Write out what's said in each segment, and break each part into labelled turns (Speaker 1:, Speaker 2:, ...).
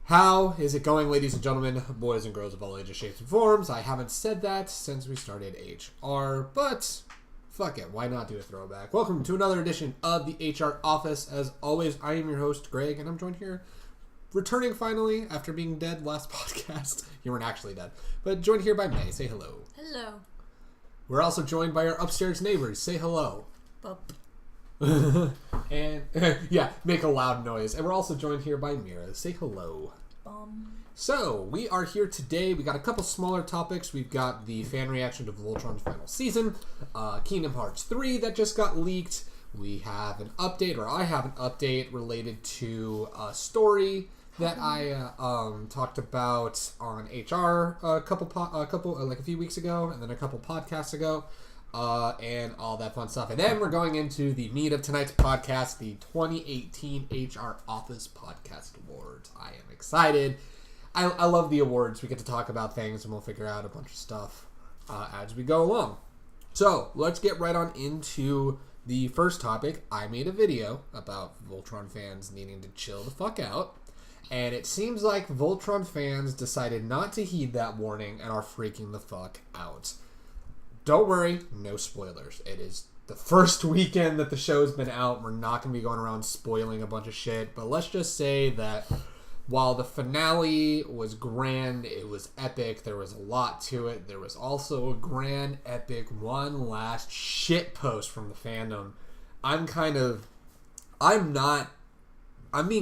Speaker 1: How is it going, ladies and gentlemen, boys and girls of all ages, shapes, and forms? I haven't said that since we started HR, but fuck it, why not do a throwback? Welcome to another edition of the HR Office. As always, I am your host, Greg, and I'm joined here, returning finally after being dead last podcast. You weren't actually dead, but joined here by May. Say hello.
Speaker 2: Hello.
Speaker 1: We're also joined by our upstairs neighbors. Say hello.
Speaker 2: Bup.
Speaker 1: And yeah, make a loud noise. And we're also joined here by Mira. Say hello. So we are here today. We got a couple smaller topics. We've got the fan reaction to Voltron's final season, Kingdom Hearts 3 that just got leaked. We have an update, or I have an update related to a story that I talked about on HR a few weeks ago, and then a couple podcasts ago. And all that fun stuff. And then we're going into the meat of tonight's podcast, the 2018 HR Office Podcast Awards. I am excited. I love the awards. We get to talk about things and we'll figure out a bunch of stuff as we go along. So let's get right on into the first topic. I made a video about Voltron fans needing to chill the fuck out. And it seems like Voltron fans decided not to heed that warning and are freaking the fuck out. Don't worry, no spoilers. It is the first weekend that the show's been out. We're not going to be going around spoiling a bunch of shit. But let's just say that while the finale was grand, it was epic, there was a lot to it. There was also a grand, epic, one last shit post from the fandom. I'm being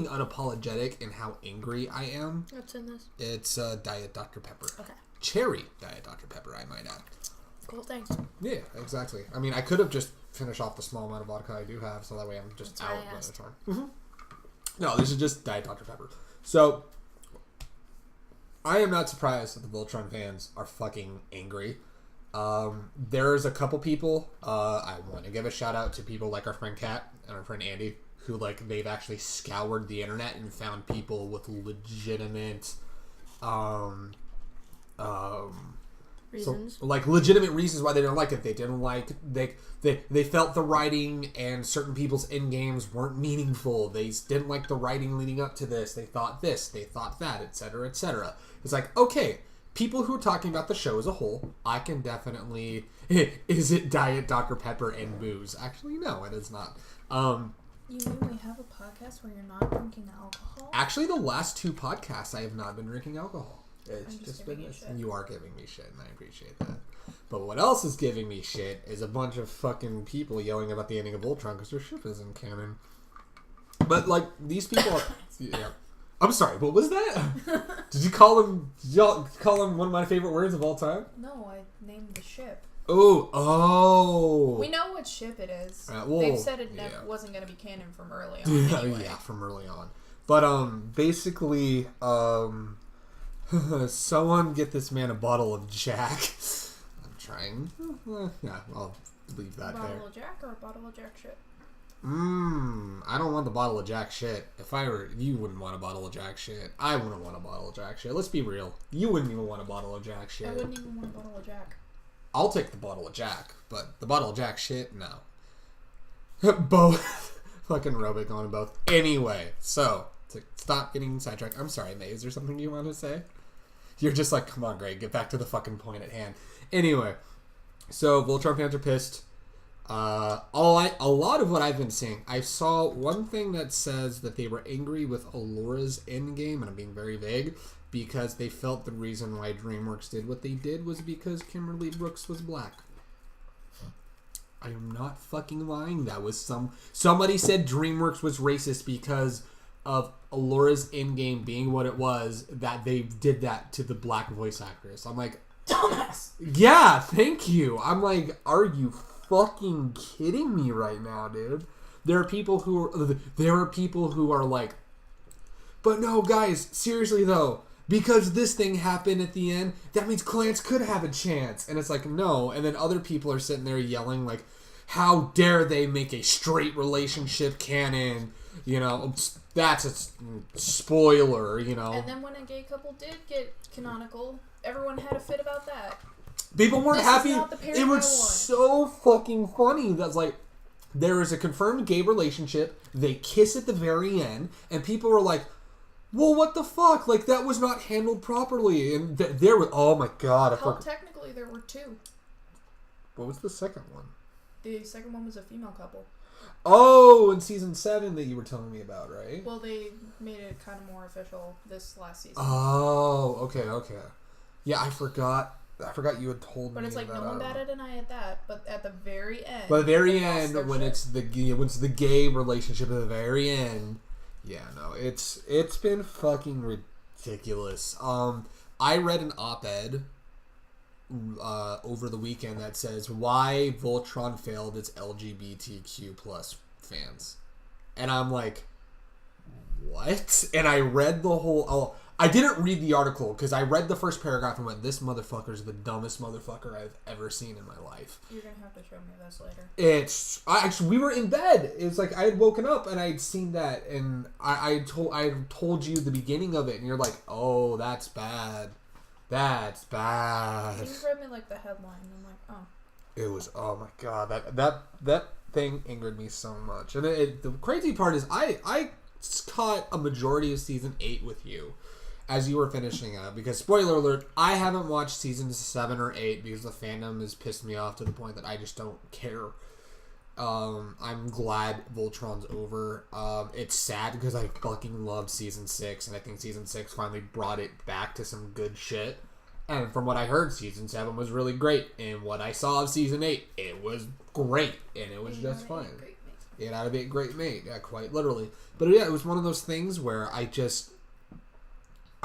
Speaker 1: unapologetic in how angry I am.
Speaker 2: What's in this?
Speaker 1: It's Diet Dr. Pepper.
Speaker 2: Okay.
Speaker 1: Cherry Diet Dr. Pepper, I might add.
Speaker 2: Cool, thanks.
Speaker 1: Yeah, exactly. I mean, I could have just finished off the small amount of vodka I do have, so that way I'm just
Speaker 2: That's
Speaker 1: out
Speaker 2: why I
Speaker 1: by
Speaker 2: asked.
Speaker 1: the time. Mm-hmm. No, this is just Diet Dr. Pepper. So, I am not surprised that the Voltron fans are fucking angry. There's a couple people, I want to give a shout out to people like our friend Kat and our friend Andy, who, they've actually scoured the internet and found people with legitimate,
Speaker 2: Reasons?
Speaker 1: So, legitimate reasons why they don't like it. They didn't like they felt the writing and certain people's end games weren't meaningful. They didn't like the writing leading up to this. They thought this, they thought that, etc., etc. It's like, okay, people who are talking about the show as a whole, I can definitely. Is it Diet Dr. Pepper and booze? Actually, no, it is not.
Speaker 2: You really have a podcast where you're not drinking alcohol?
Speaker 1: Actually, the last two podcasts, I have not been drinking alcohol. It's just been
Speaker 2: this.
Speaker 1: You are giving me shit, and I appreciate that. But what else is giving me shit is a bunch of fucking people yelling about the ending of Voltron because their ship isn't canon. But, these people are... Yeah. I'm sorry, what was that? Did you call him one of my favorite words of all time?
Speaker 2: No, I named the ship.
Speaker 1: Oh.
Speaker 2: We know what ship it is.
Speaker 1: Well,
Speaker 2: they've said it wasn't going to be canon from early on. Anyway.
Speaker 1: Yeah, from early on. But, basically, someone get this man a bottle of Jack. I'm trying. Yeah, I'll leave that there.
Speaker 2: A bottle of Jack or a bottle of Jack shit?
Speaker 1: I don't want the bottle of Jack shit. If I were, you wouldn't want a bottle of Jack shit. I wouldn't want a bottle of Jack shit. Let's be real. You wouldn't even want a bottle of Jack shit.
Speaker 2: I wouldn't even want a bottle of Jack.
Speaker 1: I'll take the bottle of Jack, but the bottle of Jack shit, no. Both. Fucking Robic on both. Anyway, so, to stop getting sidetracked. I'm sorry, May. Is there something you want to say? You're just like, come on, Greg, get back to the fucking point at hand. Anyway, so Voltron fans are pissed. A lot of what I've been seeing, I saw one thing that says that they were angry with Alora's endgame, and I'm being very vague, because they felt the reason why DreamWorks did what they did was because Kimberly Brooks was black. I am not fucking lying. That was somebody said DreamWorks was racist because of Alora's endgame being what it was, that they did that to the black voice actress. I'm like,
Speaker 2: dumbass.
Speaker 1: Yeah, thank you. I'm like, are you fucking kidding me right now, dude? There are people who are like, but no, guys, seriously though, because this thing happened at the end, that means Clance could have a chance. And it's like, no. And then other people are sitting there yelling like, how dare they make a straight relationship canon? You know, that's a spoiler, you know.
Speaker 2: And then when a gay couple did get canonical, everyone had a fit about that.
Speaker 1: People weren't happy.
Speaker 2: It
Speaker 1: was so fucking funny. That's like, there is a confirmed gay relationship. They kiss at the very end, and people were like, Well, what the fuck? Like, that was not handled properly. And there was... Oh, my God.
Speaker 2: Technically, there were 2.
Speaker 1: What was the second one?
Speaker 2: The second one was a female couple.
Speaker 1: Oh, in season 7 that you were telling me about, right?
Speaker 2: Well, they made it kind of more official this last season.
Speaker 1: Oh, okay. Yeah, I forgot you had told me.
Speaker 2: But it's like,
Speaker 1: that,
Speaker 2: no one batted an eye at that. But at the very end...
Speaker 1: By the very end, when it's the gay relationship at the very end... Yeah, no, it's been fucking ridiculous. I read an op-ed over the weekend that says why Voltron failed its LGBTQ plus fans, and I'm like, what? And I read the whole. Oh, I didn't read the article because I read the first paragraph and went, "This motherfucker's the dumbest motherfucker I've ever seen in my life."
Speaker 2: You're gonna have to show me this later.
Speaker 1: Actually, we were in bed. It's like I had woken up and I'd seen that, and I told you the beginning of it, and you're like, "Oh, that's bad. That's bad."
Speaker 2: You read me like the headline, and I'm like, "Oh."
Speaker 1: It was, oh my God, that thing angered me so much. And the crazy part is I caught a majority of season 8 with you as you were finishing up, because spoiler alert, I haven't watched seasons 7 or 8 because the fandom has pissed me off to the point that I just don't care. I'm glad Voltron's over. It's sad because I fucking loved season 6, and I think season 6 finally brought it back to some good shit. And from what I heard, season 7 was really great. And what I saw of season 8, it was great. And it was just fine. 8 out of 8 great mate. Yeah, quite literally. But yeah, it was one of those things where I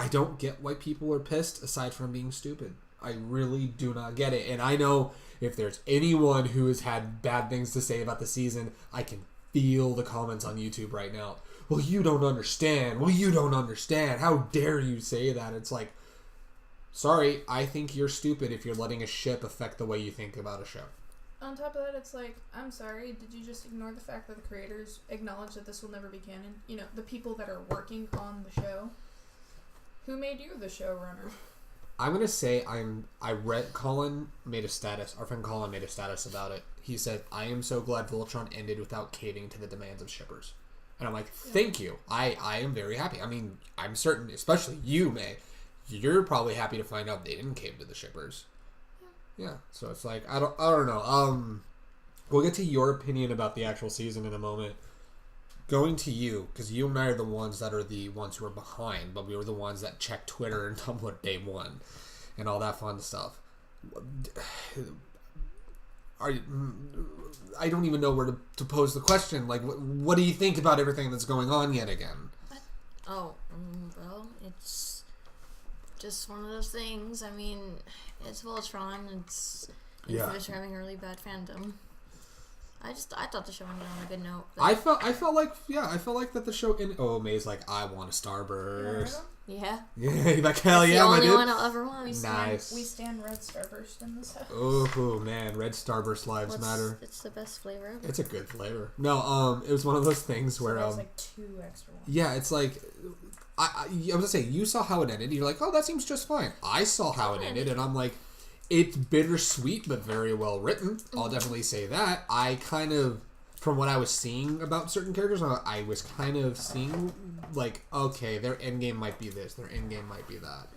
Speaker 1: don't get why people are pissed aside from being stupid. I really do not get it. And I know if there's anyone who has had bad things to say about the season, I can feel the comments on YouTube right now. Well, you don't understand. Well, you don't understand. How dare you say that? It's like, sorry, I think you're stupid if you're letting a ship affect the way you think about a show.
Speaker 2: On top of that, it's like, I'm sorry, did you just ignore the fact that the creators acknowledge that this will never be canon? You know, the people that are working on the show. Who made you the showrunner?
Speaker 1: I'm going to say I read Colin made a status. Our friend Colin made a status about it. He said, I am so glad Voltron ended without caving to the demands of shippers. And I'm like, thank you. I am very happy. I mean, I'm certain, especially you, May, you're probably happy to find out they didn't cave to the shippers. Yeah. So it's like, I don't know. We'll get to your opinion about the actual season in a moment. Going to you, because you and I are the ones that are the ones who are behind, but we were the ones that checked Twitter and Tumblr day one, and all that fun stuff. I don't even know where to pose the question. Like, what do you think about everything that's going on yet again?
Speaker 3: Well, it's just one of those things. I mean, it's Voltron. It's infamous for having a really bad fandom. I thought the show ended on a good note.
Speaker 1: I felt like that the show May's like, I want a Starburst.
Speaker 3: Yeah.
Speaker 1: Yeah, like, hell
Speaker 3: That's
Speaker 1: yeah,
Speaker 3: the
Speaker 1: my
Speaker 3: only
Speaker 1: dude.
Speaker 3: one I'll ever want.
Speaker 1: Nice.
Speaker 2: We stand red Starburst in this house.
Speaker 1: Oh man, red Starburst lives matter.
Speaker 3: It's the best flavor ever.
Speaker 1: It's a good flavor. No, it was one of those things where
Speaker 2: there's like 2 extra ones.
Speaker 1: Yeah, it's like I was gonna say, you saw how it ended. You're like, oh, that seems just fine. I saw how it ended, and I'm like, it's bittersweet, but very well written. I'll definitely say that. I kind of, from what I was seeing about certain characters, I was kind of seeing, like, okay, their endgame might be this, their endgame might be that.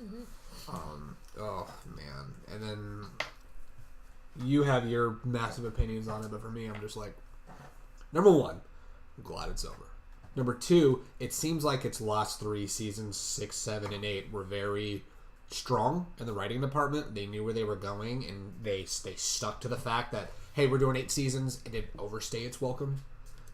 Speaker 1: Oh, man. And then you have your massive opinions on it, but for me, I'm just like, number 1, I'm glad it's over. Number 2, it seems like its last 3 seasons, 6, 7, and 8, were very strong in the writing department. They knew where they were going, and they stuck to the fact that, hey, we're doing 8 seasons. It didn't overstay its welcome.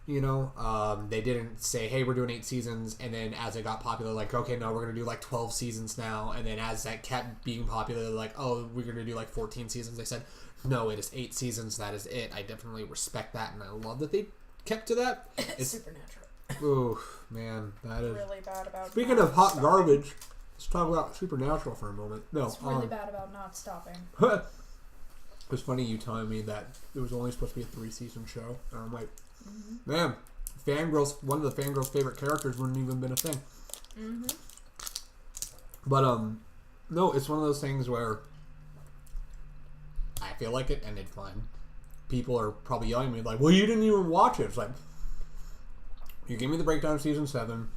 Speaker 1: You know, they didn't say, hey, we're doing 8 seasons, and then as it got popular, like, okay, no, we're going to do like 12 seasons now. And then as that kept being popular, like, oh, we're going to do like 14 seasons. They said, no, it is 8 seasons. That is it. I definitely respect that, and I love that they kept to that.
Speaker 2: It's Supernatural.
Speaker 1: Ooh, man, that is
Speaker 2: really bad about.
Speaker 1: Speaking of hot garbage, let's talk about Supernatural for a moment. No,
Speaker 2: it's really bad about not stopping.
Speaker 1: It was funny you telling me that it was only supposed to be a 3-season show, and I'm like, man, one of the fangirls' favorite characters wouldn't even been a thing. But no, it's one of those things where I feel like it ended fine. People are probably yelling at me like, well, you didn't even watch it. It's like, you gave me the breakdown of season 7.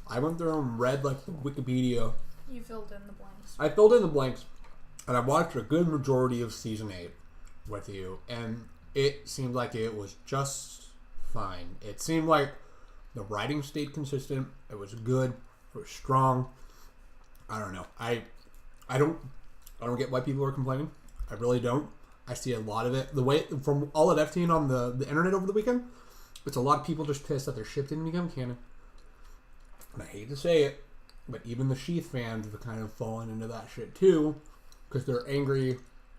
Speaker 1: I went through and read like the Wikipedia.
Speaker 2: You filled in the blanks.
Speaker 1: I filled in the blanks, and I watched a good majority of season 8 with you, and it seemed like it was just fine. It seemed like the writing stayed consistent. It was good. It was strong. I don't know. I don't get why people are complaining. I really don't. I see a lot of it. The way from all that I've seen on the internet over the weekend, it's a lot of people just pissed that their ship didn't become canon. And I hate to say it, but even the Sheath fans have kind of fallen into that shit too, because they're angry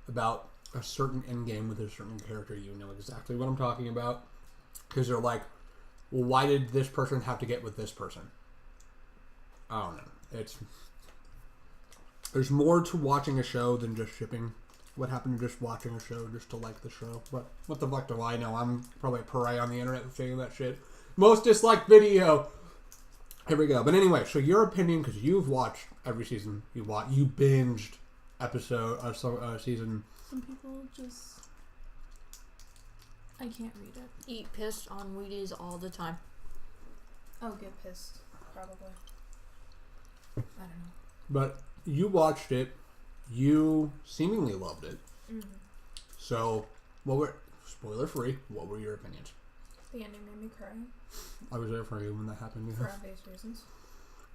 Speaker 1: about a certain endgame with a certain character. You know exactly what I'm talking about. Because they're like, well, why did this person have to get with this person? I don't know. There's more to watching a show than just shipping. What happened to just watching a show just to like the show? What the fuck do I know? I'm probably a pariah on the internet saying that shit. Most disliked video. Here we go. But anyway, so your opinion, because you've watched every season. You binged season.
Speaker 2: Some people just... I can't read it.
Speaker 3: Eat pissed on Wheaties all the time.
Speaker 2: Oh, get pissed. Probably. I don't know.
Speaker 1: But you watched it. You seemingly loved it.
Speaker 2: Mm-hmm.
Speaker 1: So, spoiler free, what were your opinions?
Speaker 2: The ending made me cry.
Speaker 1: I was there for you when that happened.
Speaker 2: For obvious reasons.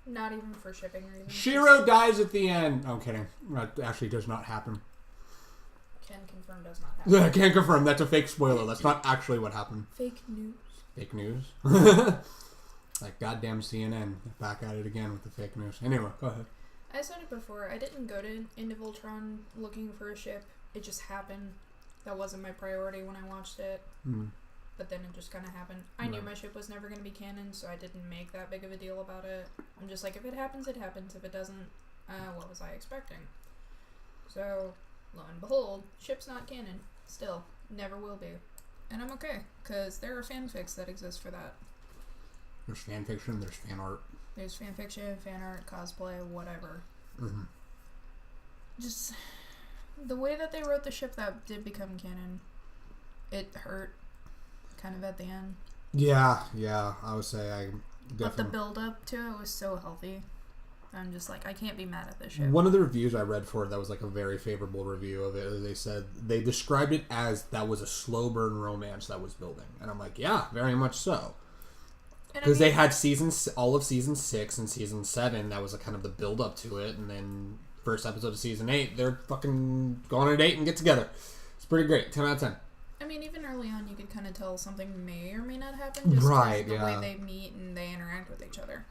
Speaker 2: Not even for shipping or even...
Speaker 1: Shiro dies at the end. I'm kidding. That actually does not happen.
Speaker 2: Can confirm does not happen.
Speaker 1: Yeah, I can't confirm. That's a fake spoiler. That's not actually what happened.
Speaker 2: Fake news.
Speaker 1: Fake news? Like goddamn CNN. Back at it again with the fake news. Anyway, go ahead.
Speaker 2: I said it before. I didn't go into Voltron looking for a ship. It just happened. That wasn't my priority when I watched it. But then it just kind of happened. I knew my ship was never going to be canon, so I didn't make that big of a deal about it. I'm just like, if it happens, it happens. If it doesn't, what was I expecting? So... lo and behold, ship's not canon. Still. Never will be. And I'm okay, because there are fanfics that exist for that.
Speaker 1: There's fanfiction, there's fan art.
Speaker 2: There's fanfiction, fan art, cosplay, whatever.
Speaker 1: Mm-hmm.
Speaker 2: Just, the way that they wrote the ship that did become canon, it hurt, kind of at the end.
Speaker 1: Yeah, I would say I definitely...
Speaker 2: But the build-up to it was so healthy. I'm just like, I can't be mad at this ship.
Speaker 1: One of the reviews I read for it that was like a very favorable review of it, they said they described it as that was a slow burn romance that was building, and I'm like, yeah, very much so, because they had all of season 6 and season 7. That was a kind of the build up to it, and then first episode of season 8, they're fucking go on a date and get together. It's pretty great. 10 out of 10.
Speaker 2: I mean, even early on, you could kind of tell something may or may not happen, just
Speaker 1: right?
Speaker 2: The way they meet and they interact with each other.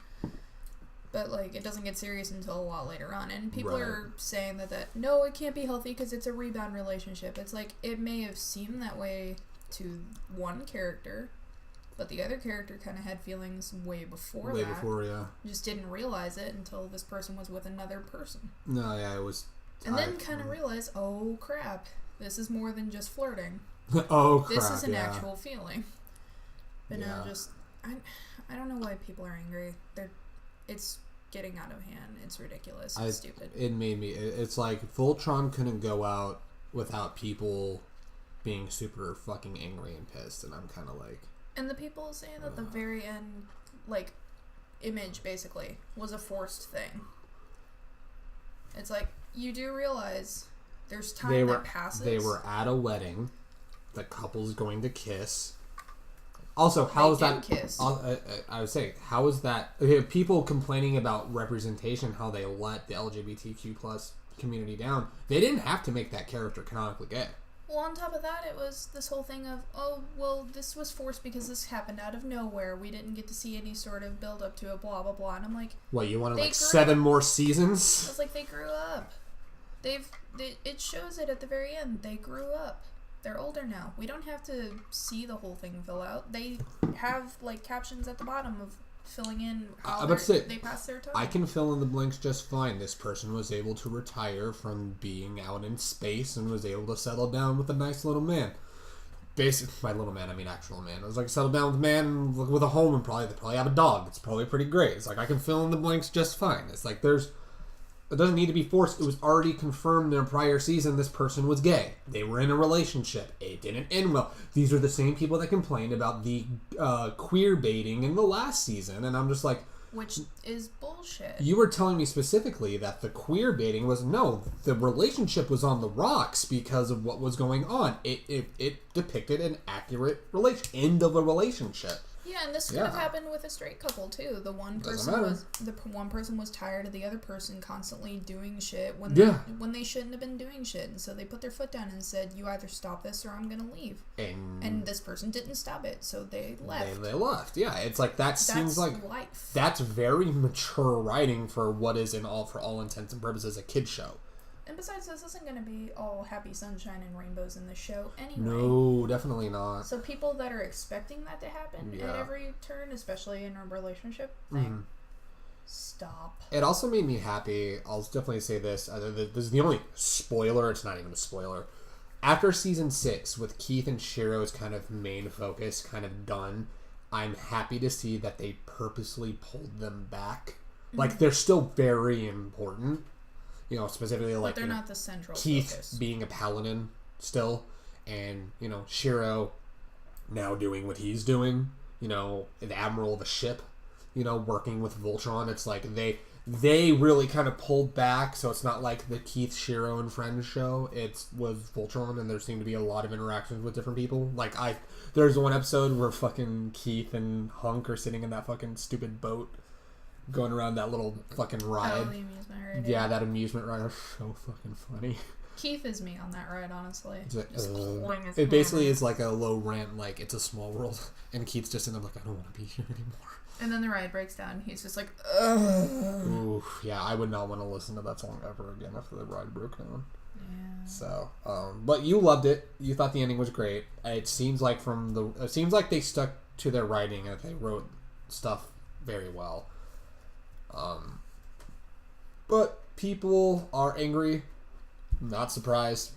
Speaker 2: But, like, it doesn't get serious until a lot later on. And people are saying that no, it can't be healthy because it's a rebound relationship. It's like, it may have seemed that way to one character, but the other character kind of had feelings way before that. Way before, yeah. Just didn't realize it until this person was with another person.
Speaker 1: No, yeah, it was...
Speaker 2: And then kind of realize, oh, crap, this is more than just flirting.
Speaker 1: Oh, crap,
Speaker 2: this is an actual feeling. But no, just... I don't know why people are angry. It's getting out of hand. It's ridiculous. It's stupid.
Speaker 1: It made me... It's like Voltron couldn't go out without people being super fucking angry and pissed, and I'm kind of like...
Speaker 2: And the people saying that the very end, like, image, basically, was a forced thing. It's like, you do realize there's time that passes.
Speaker 1: They were at a wedding. The couple's going to kiss. Also, how is that? Kiss. I would say, how is that? People complaining about representation, how they let the LGBTQ plus community down. They didn't have to make that character canonically gay.
Speaker 2: Well, on top of that, it was this whole thing of, oh, well, this was forced because this happened out of nowhere. We didn't get to see any sort of build up to it, blah blah blah. And I'm like,
Speaker 1: what, you wanted like 7 more seasons?
Speaker 2: I was like, they grew up. It shows it at the very end. They grew up. They're older now. We don't have to see the whole thing fill out. They have, like, captions at the bottom of filling in how they pass their time.
Speaker 1: I can fill in the blanks just fine. This person was able to retire from being out in space and was able to settle down with a nice little man. By little man, I mean actual man. It was like settle down with a man with a home and they probably have a dog. It's probably pretty great. It's like I can fill in the blanks just fine. It's like it doesn't need to be forced. It was already confirmed in a prior season this person was gay. They were in a relationship. It didn't end well. These are the same people that complained about the queer baiting in the last season. And I'm just like,
Speaker 2: Which is bullshit.
Speaker 1: You were telling me specifically that the queer baiting was, no, the relationship was on the rocks because of what was going on. It depicted an accurate end of a relationship.
Speaker 2: Yeah, and this could have happened with a straight couple too. The one person was tired of the other person constantly doing shit when they shouldn't have been doing shit, and so they put their foot down and said, "You either stop this or I'm gonna leave." And this person didn't stop it, so they left.
Speaker 1: They left. Yeah, it's like seems like
Speaker 2: life.
Speaker 1: That's very mature writing for what is for all intents and purposes a kid show.
Speaker 2: And besides, this isn't going to be all happy sunshine and rainbows in the show anyway.
Speaker 1: No, definitely not.
Speaker 2: So people that are expecting that to happen at every turn, especially in a relationship thing, stop.
Speaker 1: It also made me happy. I'll definitely say this. This is the only spoiler. It's not even a spoiler. After season 6, with Keith and Shiro's kind of main focus kind of done, I'm happy to see that they purposely pulled them back. Like, they're still very important. You know, specifically like
Speaker 2: they're not the central
Speaker 1: Keith
Speaker 2: focus.
Speaker 1: Being a paladin still, and Shiro now doing what he's doing. The admiral of a ship. Working with Voltron. It's like they really kind of pulled back, so it's not like the Keith, Shiro, and Friends show. It was Voltron, and there seemed to be a lot of interactions with different people. Like there's one episode where fucking Keith and Hunk are sitting in that fucking stupid boat, going around that little fucking ride.
Speaker 2: Oh, the amusement ride.
Speaker 1: Yeah, that amusement ride was so fucking funny.
Speaker 2: Keith is me on that ride, honestly.
Speaker 1: It basically is like a low rant, like it's a small world, and Keith's just in there like, I don't want to be here anymore.
Speaker 2: And then the ride breaks down. He's just like, ugh.
Speaker 1: Ooh, yeah, I would not want to listen to that song ever again after the ride broke down.
Speaker 2: Yeah.
Speaker 1: So, but you loved it. You thought the ending was great. It seems like they stuck to their writing and they wrote stuff very well. But people are angry. Not surprised.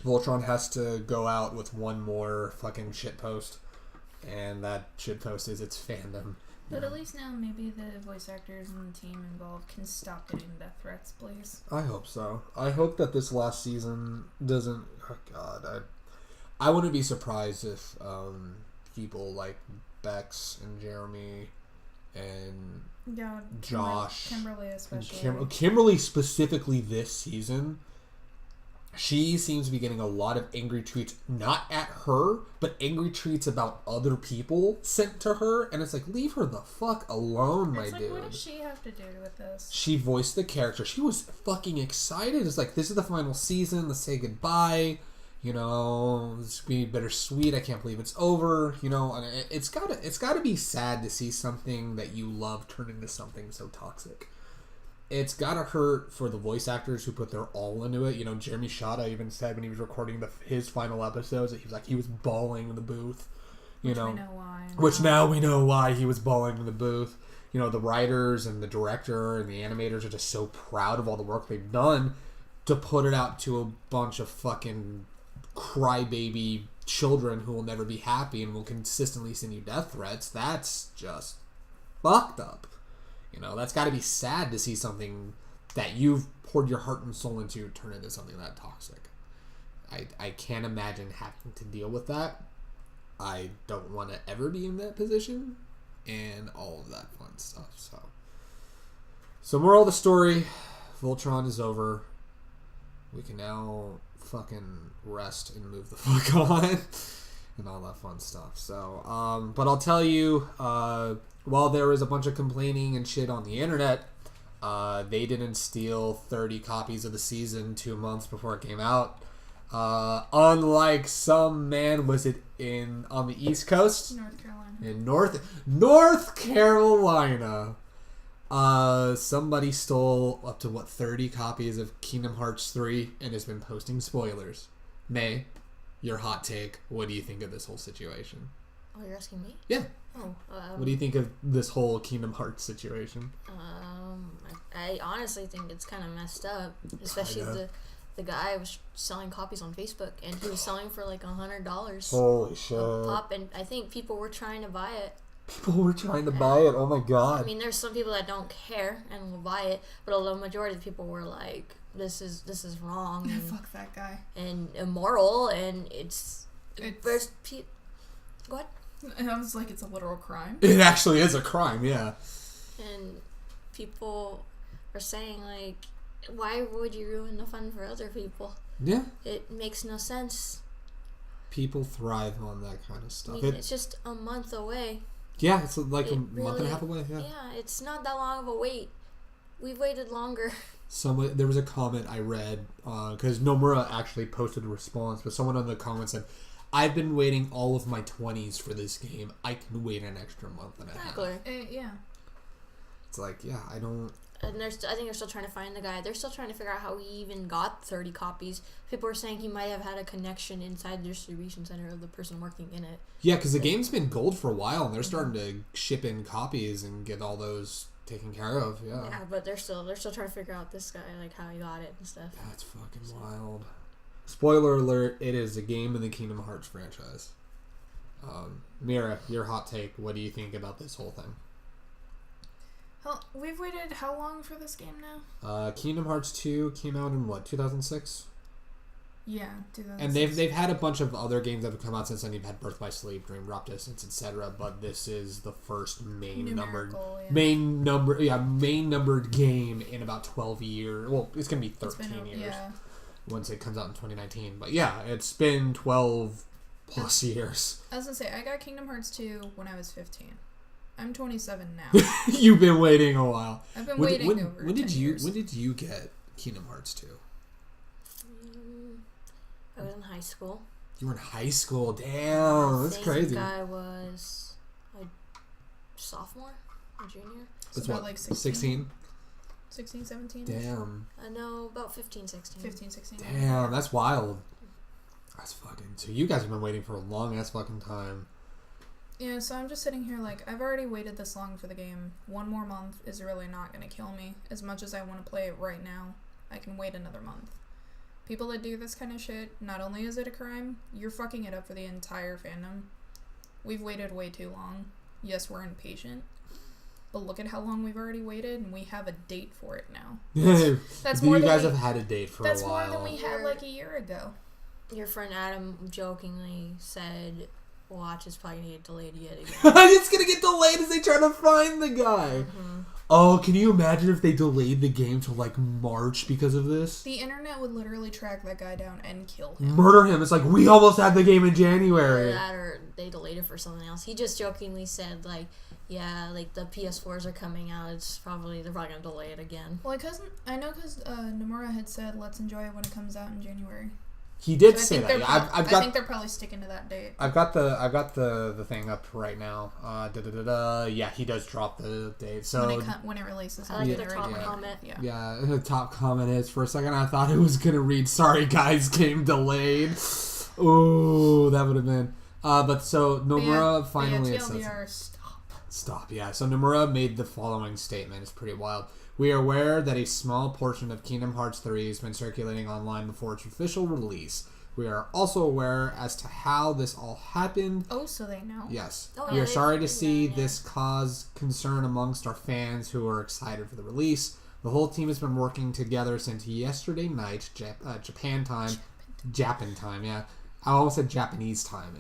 Speaker 1: Voltron has to go out with one more fucking shitpost, and that shitpost is its fandom.
Speaker 2: But at least now maybe the voice actors and the team involved can stop getting death threats, please.
Speaker 1: I hope so. I hope that this last season doesn't... Oh God, I wouldn't be surprised if people like Bex and Jeremy and Josh...
Speaker 2: Kimberly especially.
Speaker 1: Kimberly specifically this season... She seems to be getting a lot of angry tweets, not at her, but angry tweets about other people sent to her. And it's like, leave her the fuck alone, my dude.
Speaker 2: What does she have to do with this?
Speaker 1: She voiced the character. She was fucking excited. It's like, this is the final season. Let's say goodbye. It's be bittersweet. I can't believe it's over. And it's gotta be sad to see something that you love turn into something so toxic. It's gotta hurt for the voice actors who put their all into it. Jeremy Shada even said when he was recording his final episodes that he was bawling in the booth.
Speaker 2: Which we know why.
Speaker 1: Which now we know why he was bawling in the booth. The writers and the director and the animators are just so proud of all the work they've done to put it out to a bunch of fucking crybaby children who will never be happy and will consistently send you death threats. That's just fucked up. That's got to be sad to see something that you've poured your heart and soul into turn into something that toxic. I can't imagine having to deal with that. I don't want to ever be in that position and all of that fun stuff. So moral of the story, Voltron is over. We can now fucking rest and move the fuck on and all that fun stuff. So, but I'll tell you, while there was a bunch of complaining and shit on the internet, they didn't steal 30 copies of the season 2 months before it came out. Unlike some man, was it on the East Coast?
Speaker 2: North Carolina.
Speaker 1: In North Carolina. Somebody stole up to 30 copies of Kingdom Hearts 3 and has been posting spoilers. May, your hot take. What do you think of this whole situation?
Speaker 3: Oh, you're asking me?
Speaker 1: Yeah.
Speaker 3: Oh,
Speaker 1: what do you think of this whole Kingdom Hearts situation?
Speaker 3: I honestly think it's kind of messed up, especially the guy was selling copies on Facebook, and he was selling for like $100.
Speaker 1: Holy shit!
Speaker 3: Pop, and I think people were trying to buy it.
Speaker 1: People were trying to buy it. Oh my god!
Speaker 3: I mean, there's some people that don't care and will buy it, but a low majority of people were like, "This is wrong." And,
Speaker 2: fuck that guy.
Speaker 3: And immoral, and it's Go ahead.
Speaker 2: And I was like, it's a literal crime.
Speaker 1: It actually is a crime, yeah.
Speaker 3: and people are saying, like, why would you ruin the fun for other people?
Speaker 1: Yeah.
Speaker 3: It makes no sense.
Speaker 1: People thrive on that kind of stuff.
Speaker 3: I mean, it's just a month away.
Speaker 1: Yeah, it's like a month and a half away. Yeah.
Speaker 3: Yeah, it's not that long of a wait. We've waited longer.
Speaker 1: There was a comment I read, because Nomura actually posted a response, but someone in the comments said, I've been waiting all of my 20s for this game. I can wait an extra month and a half.
Speaker 3: Exactly.
Speaker 2: Yeah.
Speaker 1: It's like, yeah, I don't...
Speaker 3: And I think they're still trying to find the guy. They're still trying to figure out how he even got 30 copies. People are saying he might have had a connection inside the distribution center of the person working in it.
Speaker 1: Yeah, because the game's been gold for a while, and they're starting to ship in copies and get all those taken care of. Yeah.
Speaker 3: Yeah, but they're still trying to figure out this guy, like how he got it and stuff.
Speaker 1: That's fucking wild. Spoiler alert: it is a game in the Kingdom Hearts franchise. Mira, your hot take. What do you think about this whole thing?
Speaker 2: We've waited how long for this game now?
Speaker 1: Kingdom Hearts 2 came out in what, 2006?
Speaker 2: Yeah, 2006.
Speaker 1: And they've had a bunch of other games that have come out since then. You've had Birth by Sleep, Dream Drop Distance, etc. But this is the first main numbered game in about 12 years. Well, it's gonna be 13 years once it comes out in 2019. But yeah, it's been 12 plus years.
Speaker 2: I was gonna say I got Kingdom Hearts 2 when I was 15. I'm 27 now.
Speaker 1: You've been waiting a while.
Speaker 2: I've been waiting over 10 years.
Speaker 1: When did you get Kingdom Hearts 2?
Speaker 3: I was in high school.
Speaker 1: You were in high school? Damn, that's crazy.
Speaker 3: I was a sophomore or junior.
Speaker 2: So about like
Speaker 1: 16?
Speaker 2: 16, 17?
Speaker 1: Damn.
Speaker 3: No, about 15, 16.
Speaker 2: 15, 16.
Speaker 1: Damn, that's wild. That's fucking... So you guys have been waiting for a long-ass fucking time.
Speaker 2: Yeah, so I'm just sitting here like, I've already waited this long for the game. One more month is really not going to kill me. As much as I want to play it right now, I can wait another month. People that do this kind of shit, not only is it a crime, you're fucking it up for the entire fandom. We've waited way too long. Yes, we're impatient. But look at how long we've already waited, and we have a date for it now.
Speaker 1: That's more. You guys have had a date for a while.
Speaker 2: That's more than we had like a year ago.
Speaker 3: Your friend Adam jokingly said, "Watch, it's probably gonna get delayed yet again."
Speaker 1: It's gonna get delayed as they try to find the guy. Mm-hmm. Oh, can you imagine if they delayed the game till like March because of this?
Speaker 2: The internet would literally track that guy down and kill him.
Speaker 1: Murder him. It's like, we almost had the game in January.
Speaker 3: Or that, or they delayed it for something else. He just jokingly said, like, yeah, like the PS4s are coming out. They're probably gonna delay it again.
Speaker 2: Well, I know because Nomura had said, let's enjoy it when it comes out in January.
Speaker 1: He did say that.
Speaker 2: I think they're probably sticking to that date.
Speaker 1: I've got the thing up right now. Yeah, he does drop the date. So
Speaker 2: when it releases.
Speaker 3: I like the top comment.
Speaker 1: Yeah, the top comment is, for a second I thought it was gonna read, "Sorry guys, game delayed." Ooh, that would have been. But so Nomura finally
Speaker 2: TLDR,
Speaker 1: stop. Yeah. So Nomura made the following statement. It's pretty wild. We are aware that a small portion of Kingdom Hearts 3 has been circulating online before its official release. We are also aware as to how this all happened.
Speaker 2: Oh, so they know?
Speaker 1: Yes. We are sorry to see this cause concern amongst our fans who are excited for the release. The whole team has been working together since yesterday night, Japan time, yeah. I almost said Japanese time,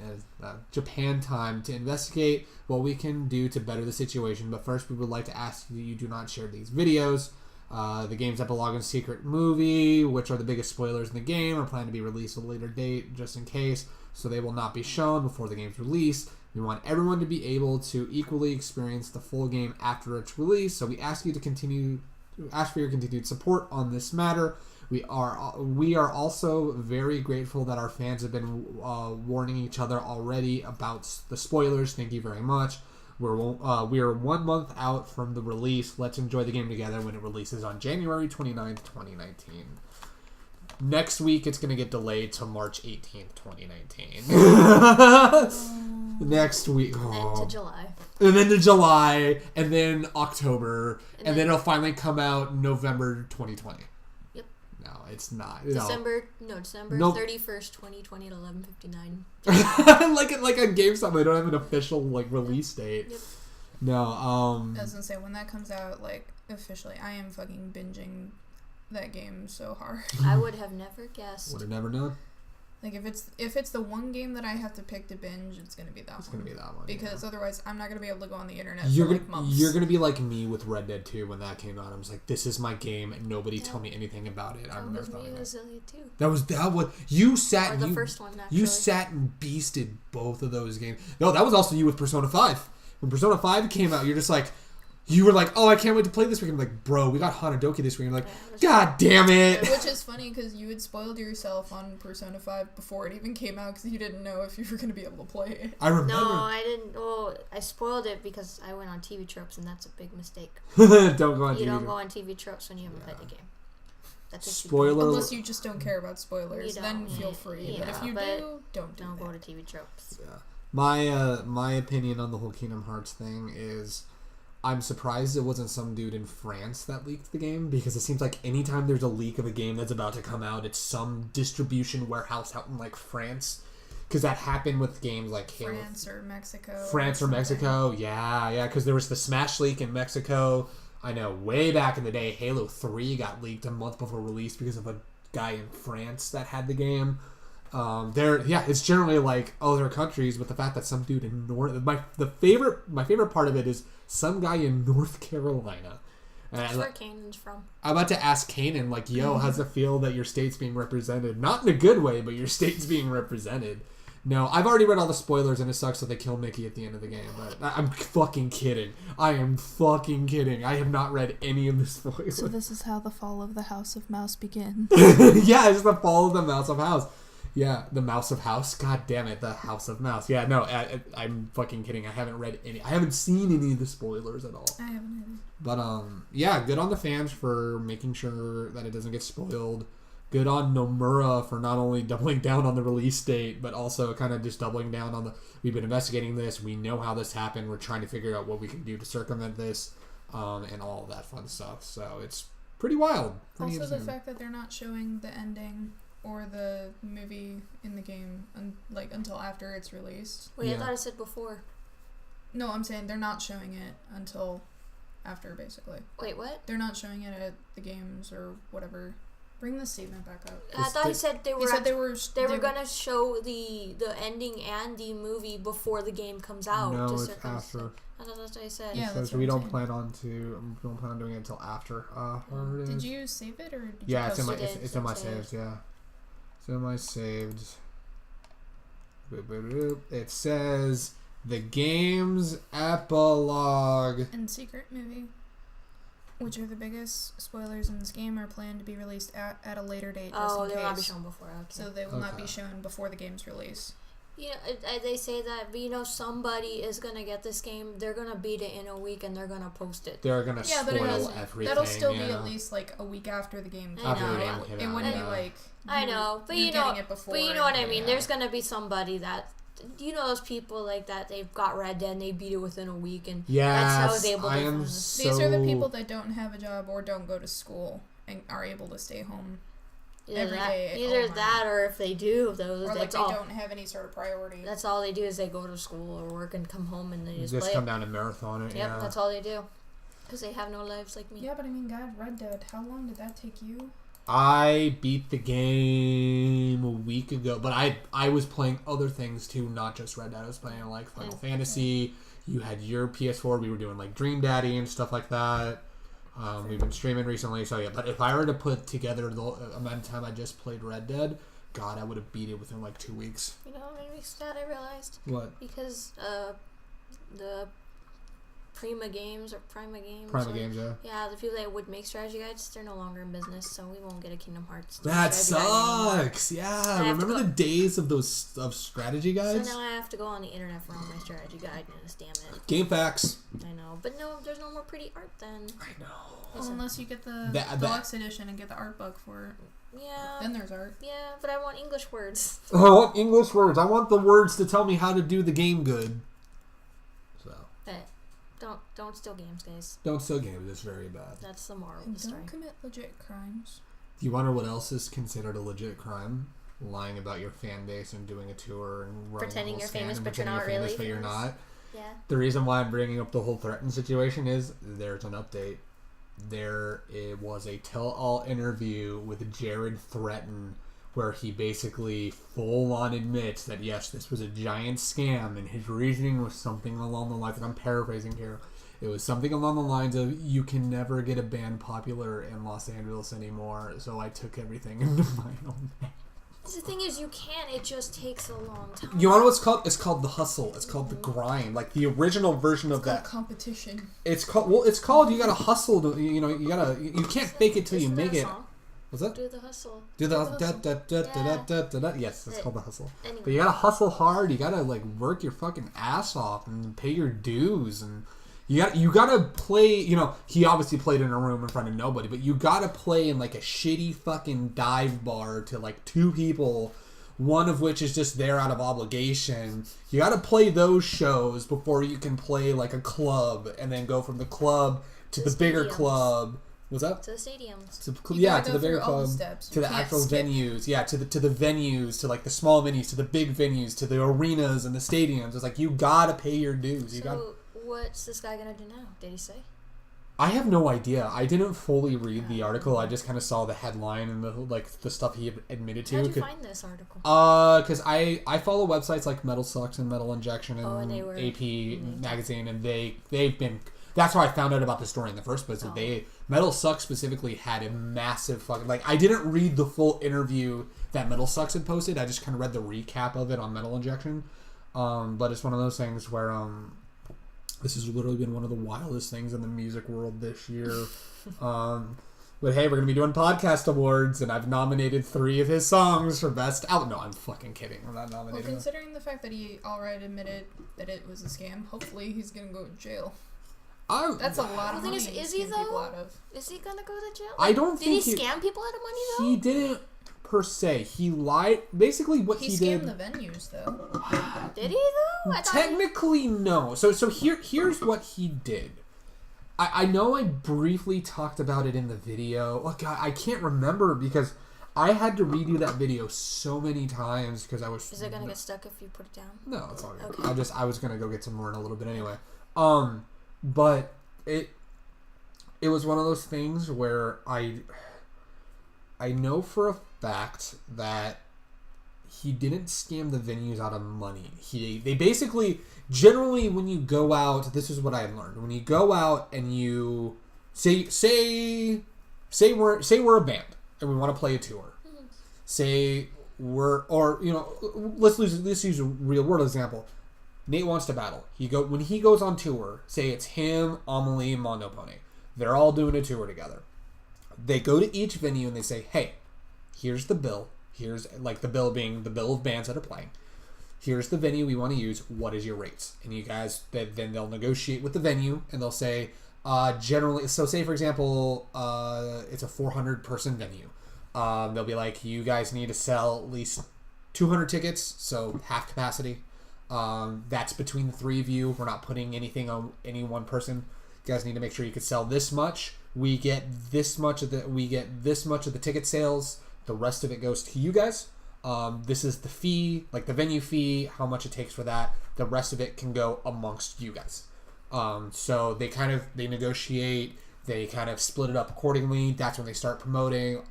Speaker 1: Japan time, to investigate what we can do to better the situation. But first, we would like to ask you that you do not share these videos. The games epilogue and secret movie, which are the biggest spoilers in the game, are planned to be released at a later date, just in case, so they will not be shown before the game's released. We want everyone to be able to equally experience the full game after its release, so we ask for your continued support on this matter. We are also very grateful that our fans have been warning each other already about the spoilers. Thank you very much. We are 1 month out from the release. Let's enjoy the game together when it releases on January 29th, 2019. Next week, it's going to get delayed to March 18th, 2019. Next week.
Speaker 3: And then to July.
Speaker 1: And then to July. And then October. And then it'll finally come out November 2020. No, it's not.
Speaker 3: December 31st, 2020 at 11:59.
Speaker 1: like a GameStop, they don't have an official release date.
Speaker 3: Yep.
Speaker 1: No,
Speaker 2: I was gonna say, when that comes out, officially, I am fucking binging that game so hard.
Speaker 3: I would have never guessed.
Speaker 1: Would have never known.
Speaker 2: Like if it's the one game that I have to pick to binge, it's gonna be that one.
Speaker 1: It's gonna be that one.
Speaker 2: Because otherwise, I'm not gonna be able to go on the internet
Speaker 1: You're
Speaker 2: for like months.
Speaker 1: You're gonna be like me with Red Dead 2 when that came out. I was like, this is my game, and nobody told me anything about it. I remember
Speaker 3: me with Zillia too.
Speaker 1: That was you sat.
Speaker 3: Or the first one. Actually.
Speaker 1: You sat and beasted both of those games. No, that was also you with Persona 5. When Persona 5 came out, you're just like. You were like, oh, I can't wait to play this week. I'm like, bro, we got Hanadoki this week. I'm like, God damn it.
Speaker 2: Which is funny because you had spoiled yourself on Persona 5 before it even came out because you didn't know if you were going to be able to play it.
Speaker 1: I remember.
Speaker 3: No, I didn't. Well, I spoiled it because I went on TV tropes, and that's a big mistake.
Speaker 1: Don't go on TV.
Speaker 3: You don't go on TV tropes when you haven't played the game. That's
Speaker 1: Spoiler.
Speaker 2: Unless you just don't care about spoilers, then feel free.
Speaker 3: Yeah,
Speaker 2: but if you do, don't
Speaker 3: go to TV tropes.
Speaker 1: Yeah. My opinion on the whole Kingdom Hearts thing is I'm surprised it wasn't some dude in France that leaked the game, because it seems like anytime there's a leak of a game that's about to come out, it's some distribution warehouse out in like France, because that happened with games like Halo.
Speaker 2: France or
Speaker 1: Mexico. Yeah, because there was the Smash leak in Mexico. I know, way back in the day, Halo 3 got leaked a month before release because of a guy in France that had the game. It's generally like other countries, but the fact that some dude in my favorite part of it is some guy in North Carolina.
Speaker 3: That's where Kanan's from.
Speaker 1: I'm about to ask Kanan, like, yo, how's it feel that your state's being represented? Not in a good way, but your state's being represented. No, I've already read all the spoilers, and it sucks that they kill Mickey at the end of the game, but I'm fucking kidding. I am fucking kidding. I have not read any of the spoilers.
Speaker 2: So this is how the fall of the House of Mouse begins.
Speaker 1: Yeah, it's the fall of the Mouse of House. Yeah, the Mouse of House. God damn it, the House of Mouse. Yeah, no, I'm fucking kidding. I haven't read any. I haven't seen any of the spoilers at all.
Speaker 2: I haven't either.
Speaker 1: But yeah, good on the fans for making sure that it doesn't get spoiled. Good on Nomura for not only doubling down on the release date, but also kind of just doubling down on we've been investigating this. We know how this happened. We're trying to figure out what we can do to circumvent this, and all of that fun stuff. So it's pretty wild.
Speaker 2: Also, the fact that they're not showing the ending or the movie in the game until after it's released.
Speaker 3: Wait, I thought I said before.
Speaker 2: No, I'm saying they're not showing it until after, basically.
Speaker 3: Wait, what?
Speaker 2: They're not showing it at the games or whatever. Bring the statement back up.
Speaker 3: I thought he said they were gonna show the ending and the movie before the game comes out.
Speaker 1: No, it's after.
Speaker 3: I thought that's what I said.
Speaker 1: Yeah, that's what we don't plan on doing it until after.
Speaker 2: Did you save it or did you
Speaker 1: yeah,
Speaker 2: post
Speaker 1: it? It's in my saves. Yeah, it's in my saved. It says the game's epilogue
Speaker 2: and secret movie, which are the biggest spoilers in this game, are planned to be released at a later date.
Speaker 3: They will not be shown before. Okay.
Speaker 2: So they will not be shown before the game's release.
Speaker 3: You know, they say that, but somebody is gonna get this game. They're gonna beat it in a week and they're gonna post it.
Speaker 1: They're gonna spoil everything.
Speaker 2: That'll still be at least like a week after the game. It wouldn't be like.
Speaker 3: I know, but you know what I mean. There's gonna be somebody that. Those people like that, they've got Red Dead and they beat it within a week, and that's how I was able to
Speaker 2: These are the people that don't have a job or don't go to school and are able to stay home every day.
Speaker 3: Either that, or if they do,
Speaker 2: or like they don't have any sort of priority.
Speaker 3: That's all they do is they go to school or work and come home and they just play
Speaker 1: come down and marathon it.
Speaker 3: Yep, that's all they do. Because they have no lives like me.
Speaker 2: Yeah, but I mean, God, Red Dead, how long did that take you?
Speaker 1: I beat the game a week ago, but I was playing other things too, not just Red Dead. I was playing like Final Fantasy. You had your PS4. We were doing like Dream Daddy and stuff like that. We've been streaming recently, so yeah. But if I were to put together the amount of time I just played Red Dead, God, I would have beat it within like 2 weeks.
Speaker 3: You know how many weeks that I realized?
Speaker 1: What?
Speaker 3: Because the Prima Games, yeah. Yeah, the people that would make strategy guides, they're no longer in business, so we won't get a Kingdom Hearts.
Speaker 1: That sucks. Yeah, remember the days of those strategy guides?
Speaker 3: So now I have to go on the internet for all my strategy guide, and damn it.
Speaker 1: Game facts.
Speaker 3: I know, but no, there's no more pretty art then.
Speaker 1: I know.
Speaker 2: Well, unless you get the deluxe edition and get the art book for it.
Speaker 3: Yeah.
Speaker 2: Then there's art.
Speaker 3: Yeah, but I want English words.
Speaker 1: I want English words. I want the words to tell me how to do the game good. So.
Speaker 3: Don't steal games, guys.
Speaker 1: Don't steal games. It's very bad.
Speaker 3: That's the moral of the story.
Speaker 2: Don't commit legit crimes.
Speaker 1: Do you wonder what else is considered a legit crime? Lying about your fan base and doing a tour and
Speaker 3: pretending you're famous, but you're not really.
Speaker 1: But you're not.
Speaker 3: Yeah.
Speaker 1: The reason why I'm bringing up the whole Threatin situation is there's an update. It was a tell-all interview with Jared Threatin where he basically full-on admits that, yes, this was a giant scam, and his reasoning was something along the lines, and I'm paraphrasing here, it was something along the lines of, you can never get a band popular in Los Angeles anymore, so I took everything into my own hands.
Speaker 3: The thing is, you can. It just takes a long time.
Speaker 1: You know what it's called? It's called the hustle. It's called the grind. Like the original version of that.
Speaker 2: Competition.
Speaker 1: It's called. You gotta hustle. You can't fake it till you make it. What's that?
Speaker 3: Do the hustle.
Speaker 1: Do the hustle. Yes, it's called the hustle.
Speaker 3: Anyway.
Speaker 1: But you gotta hustle hard. You gotta work your fucking ass off and pay your dues, and you gotta play. He obviously played in a room in front of nobody, but you gotta play in a shitty fucking dive bar to 2 people, one of which is just there out of obligation. You gotta play those shows before you can play a club, and then go from the club to the bigger club. What's that?
Speaker 3: To the stadiums.
Speaker 1: To the bigger club, to the actual venues. Yeah, to the venues, to the small venues, to the big venues, to the arenas and the stadiums. It's you gotta pay your dues.
Speaker 3: What's this guy gonna do now? Did he say?
Speaker 1: I have no idea. I didn't fully read the article. I just kind of saw the headline and the stuff he admitted to.
Speaker 3: How'd you find this article?
Speaker 1: Because I follow websites like Metal Sucks and Metal Injection and AP Magazine, and they've been. That's how I found out about the story in the first place. Metal Sucks specifically had a massive fucking I didn't read the full interview that Metal Sucks had posted. I just kind of read the recap of it on Metal Injection. But it's one of those things where this has literally been one of the wildest things in the music world this year. But hey, we're going to be doing podcast awards, and I've nominated 3 of his songs for best album. No, I'm fucking kidding. I'm not nominating
Speaker 2: Well, considering the fact that he outright admitted that it was a scam, hopefully he's going to go to jail. That's a lot of money.
Speaker 3: Is he though? Is he going to go to jail?
Speaker 1: I don't think
Speaker 3: Did he scam people out of money though?
Speaker 1: He didn't per se. He lied. Basically, what he did.
Speaker 2: He scammed the venues though.
Speaker 3: Did he though?
Speaker 1: Technically, no. So here's what he did. I know I briefly talked about it in the video. Oh God, I can't remember because I had to redo that video so many times because I was.
Speaker 3: Is it gonna get stuck if you put it down?
Speaker 1: No, it's all good.
Speaker 3: Okay.
Speaker 1: I was gonna go get some more in a little bit anyway. But it was one of those things where I know for a fact that he didn't scam the venues out of money. They basically, generally when you go out, this is what I learned. When you go out and you say we're a band and we want to play a tour. Mm-hmm. Say let's use a real world example. Nate wants to battle. When he goes on tour, say it's him, Amelie, Mondo Pony. They're all doing a tour together. They go to each venue and they say, hey, here's the bill. Here's the bill being the bill of bands that are playing. Here's the venue we want to use. What is your rates? And you guys, then they'll negotiate with the venue and they'll say, generally, so say for example, it's a 400 person venue. They'll be like, you guys need to sell at least 200 tickets, so half capacity. That's between the 3 of you. We're not putting anything on any one person. You guys need to make sure you can sell this much. We get this much of the ticket sales. The rest of it goes to you guys. This is the fee, the venue fee, how much it takes for that. The rest of it can go amongst you guys. So they negotiate. They kind of split it up accordingly. That's when they start promoting.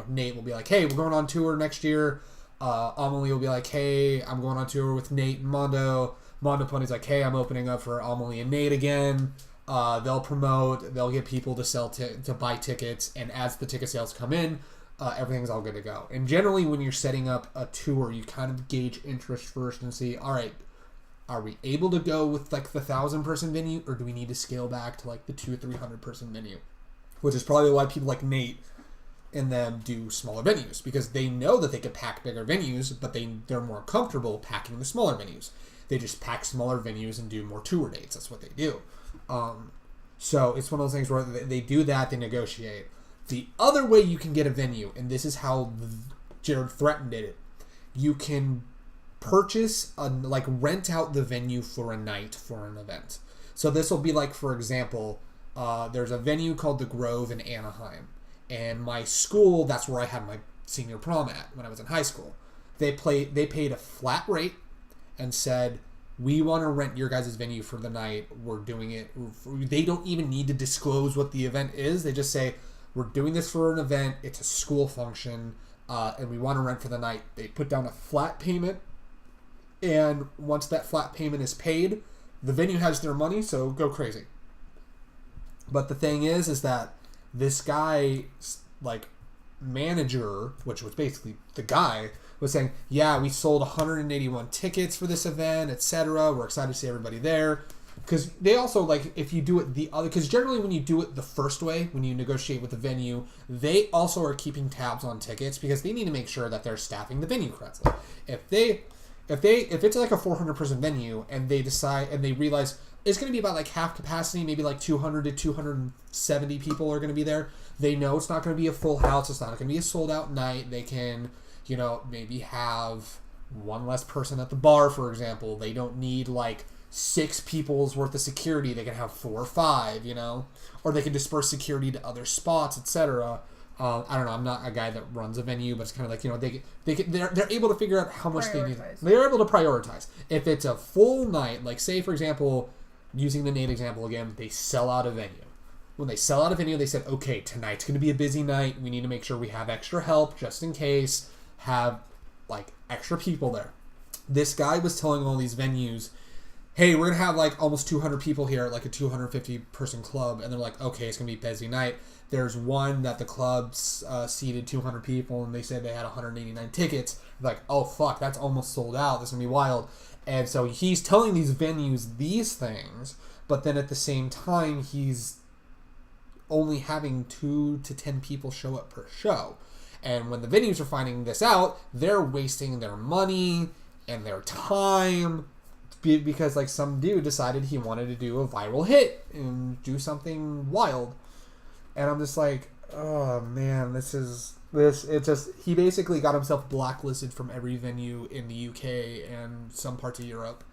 Speaker 1: Nate will be like, hey, we're going on tour next year. Amelie will be like, hey, I'm going on tour with Nate and Mondo. Mondo Pony's like, hey, I'm opening up for Amelie and Nate again. They'll promote. They'll get people to buy tickets. And as the ticket sales come in, everything's all good to go. And generally, when you're setting up a tour, you kind of gauge interest first and see, all right, are we able to go with the 1,000-person venue, or do we need to scale back to the 200 or 300-person venue? Which is probably why people like Nate and them do smaller venues, because they know that they could pack bigger venues, but they're more comfortable packing the smaller venues. They just pack smaller venues and do more tour dates. That's what they do. So it's one of those things where they do that, they negotiate. The other way you can get a venue, and this is how Jared Threatin did it, you can purchase, rent out the venue for a night for an event. So this will be for example, there's a venue called The Grove in Anaheim. And my school, that's where I had my senior prom at when I was in high school. They paid a flat rate and said, we want to rent your guys' venue for the night. We're doing it. They don't even need to disclose what the event is. They just say, we're doing this for an event. It's a school function. and we want to rent for the night. They put down a flat payment, and once that flat payment is paid, the venue has their money, so go crazy. But the thing is that this guy, like, manager, which was basically the guy, was saying, yeah, we sold 181 tickets for this event, etc. We're excited to see everybody there. Because they also, like, if you do it the other... Because generally when you do it the first way, when you negotiate with the venue, they also are keeping tabs on tickets because they need to make sure that they're staffing the venue correctly. If it's like a 400-person venue and they decide... And they realize it's going to be about, like, half capacity, maybe, like, 200 to 270 people are going to be there. They know it's not going to be a full house. It's not going to be a sold-out night. They can... maybe have one less person at the bar, for example. They don't need, like, 6 people's worth of security. They can have 4 or 5, or they can disperse security to other spots, etc. I don't know. I'm not a guy that runs a venue, but it's kind of like, they're able to figure out how much they need. They're able to prioritize. If it's a full night, like, say, for example, using the Nate example again, they sell out a venue. When they sell out a venue, they said, okay, tonight's going to be a busy night. We need to make sure we have extra help just in case. Have, like, extra people there. This guy was telling all these venues, hey, we're going to have, like, almost 200 people here at, like, a 250-person club. And they're like, okay, it's going to be a busy night. There's one that the club's seated 200 people, and they said they had 189 tickets. They're like, oh, fuck, that's almost sold out. This is going to be wild. And so he's telling these venues these things, but then at the same time, he's only having 2 to 10 people show up per show. And when the venues are finding this out, they're wasting their money and their time because, like, some dude decided he wanted to do a viral hit and do something wild. And I'm just like, oh, man, he basically got himself blacklisted from every venue in the UK and some parts of Europe.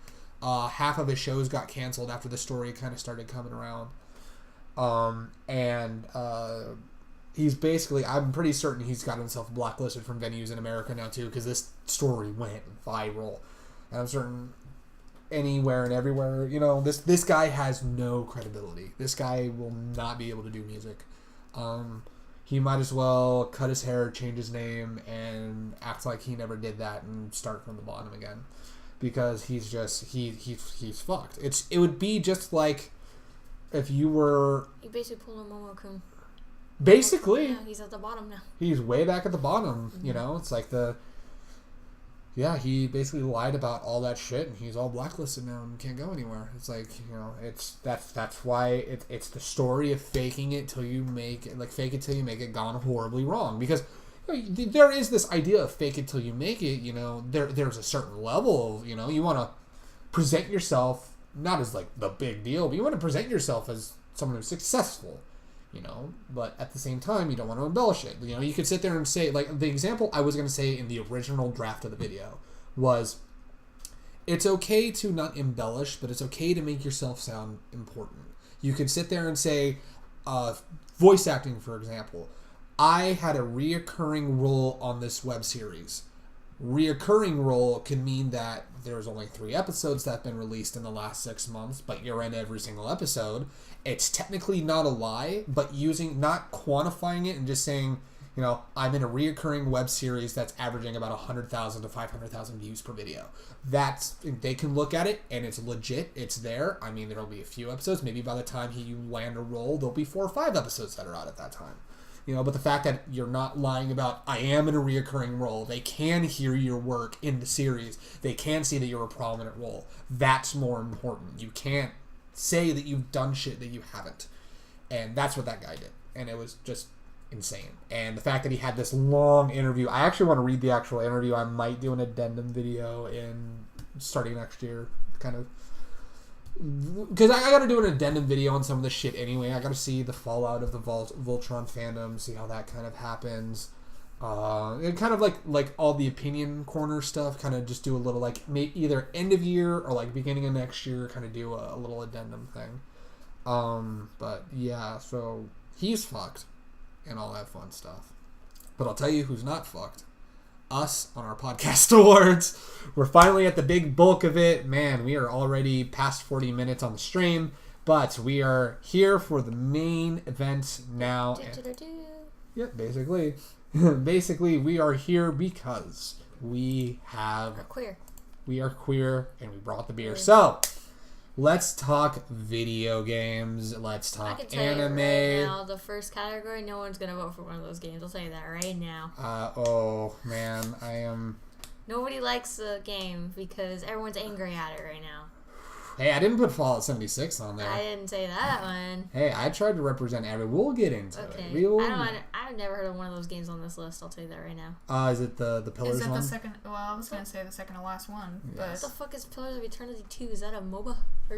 Speaker 1: Half of his shows got canceled after the story kind of started coming around. He's basically, I'm pretty certain he's got himself blacklisted from venues in America now too, because this story went viral. And I'm certain anywhere and everywhere, this guy has no credibility. This guy will not be able to do music. He might as well cut his hair, change his name, and act like he never did that and start from the bottom again. Because he's just, he's fucked. It would be just like if you were...
Speaker 3: You basically pulled a Momo-kun.
Speaker 1: Basically.
Speaker 3: Yeah, he's at the bottom now.
Speaker 1: He's way back at the bottom, It's like he basically lied about all that shit, and he's all blacklisted now and can't go anywhere. It's like, that's why it's the story of faking it till you make it, like, fake it till you make it gone horribly wrong. Because there is this idea of fake it till you make it, there's a certain level of, you want to present yourself, not as, like, the big deal, but you want to present yourself as someone who's successful. But at the same time, you don't want to embellish it. You could sit there and say, like, the example I was going to say in the original draft of the video was, it's okay to not embellish, but it's okay to make yourself sound important. You could sit there and say, voice acting, for example. I had a reoccurring role on this web series. Reoccurring role can mean that there's only 3 episodes that have been released in the last 6 months, but you're in every single episode. It's technically not a lie, but not quantifying it and just saying, I'm in a reoccurring web series that's averaging about 100,000 to 500,000 views per video. They can look at it and it's legit. It's there. I mean, there'll be a few episodes. Maybe by the time you land a role, there'll be 4 or 5 episodes that are out at that time. But the fact that you're not lying about, I am in a reoccurring role. They can hear your work in the series. They can see that you're a prominent role. That's more important. You can't say that you've done shit that you haven't. And that's what that guy did. And it was just insane. And the fact that he had this long interview. I actually want to read the actual interview. I might do an addendum video starting next year. Kind of. Because I got to do an addendum video on some of the shit anyway. I got to see the fallout of the Voltron fandom, see how that kind of happens. And kind of like all the opinion corner stuff, kind of just do a little, like, either end of year or, like, beginning of next year, kind of do a little addendum thing. But yeah, so he's fucked and all that fun stuff. But I'll tell you who's not fucked. Us on our podcast awards. We're finally at the big bulk of it. Man, we are already past 40 minutes on the stream, but we are here for the main event now. Yeah, basically. Basically, we are here because we are queer and we brought the beer. So, let's talk video games. Let's talk anime.
Speaker 3: Right now, the first category, no one's going to vote for one of those games. I'll tell you that right now.
Speaker 1: Oh, man.
Speaker 3: Nobody likes the game because everyone's angry at it right now.
Speaker 1: Hey, I didn't put Fallout 76 on there.
Speaker 3: I didn't say that one.
Speaker 1: Hey, I tried to represent everyone. We'll get into it.
Speaker 3: I've never heard of one of those games on this list. I'll tell you that right now.
Speaker 1: Is it the Pillars one?
Speaker 2: Is it the second? Well, I was going to say the second to last one.
Speaker 1: Yes.
Speaker 2: But
Speaker 3: What the fuck is Pillars of Eternity 2? Is that a MOBA?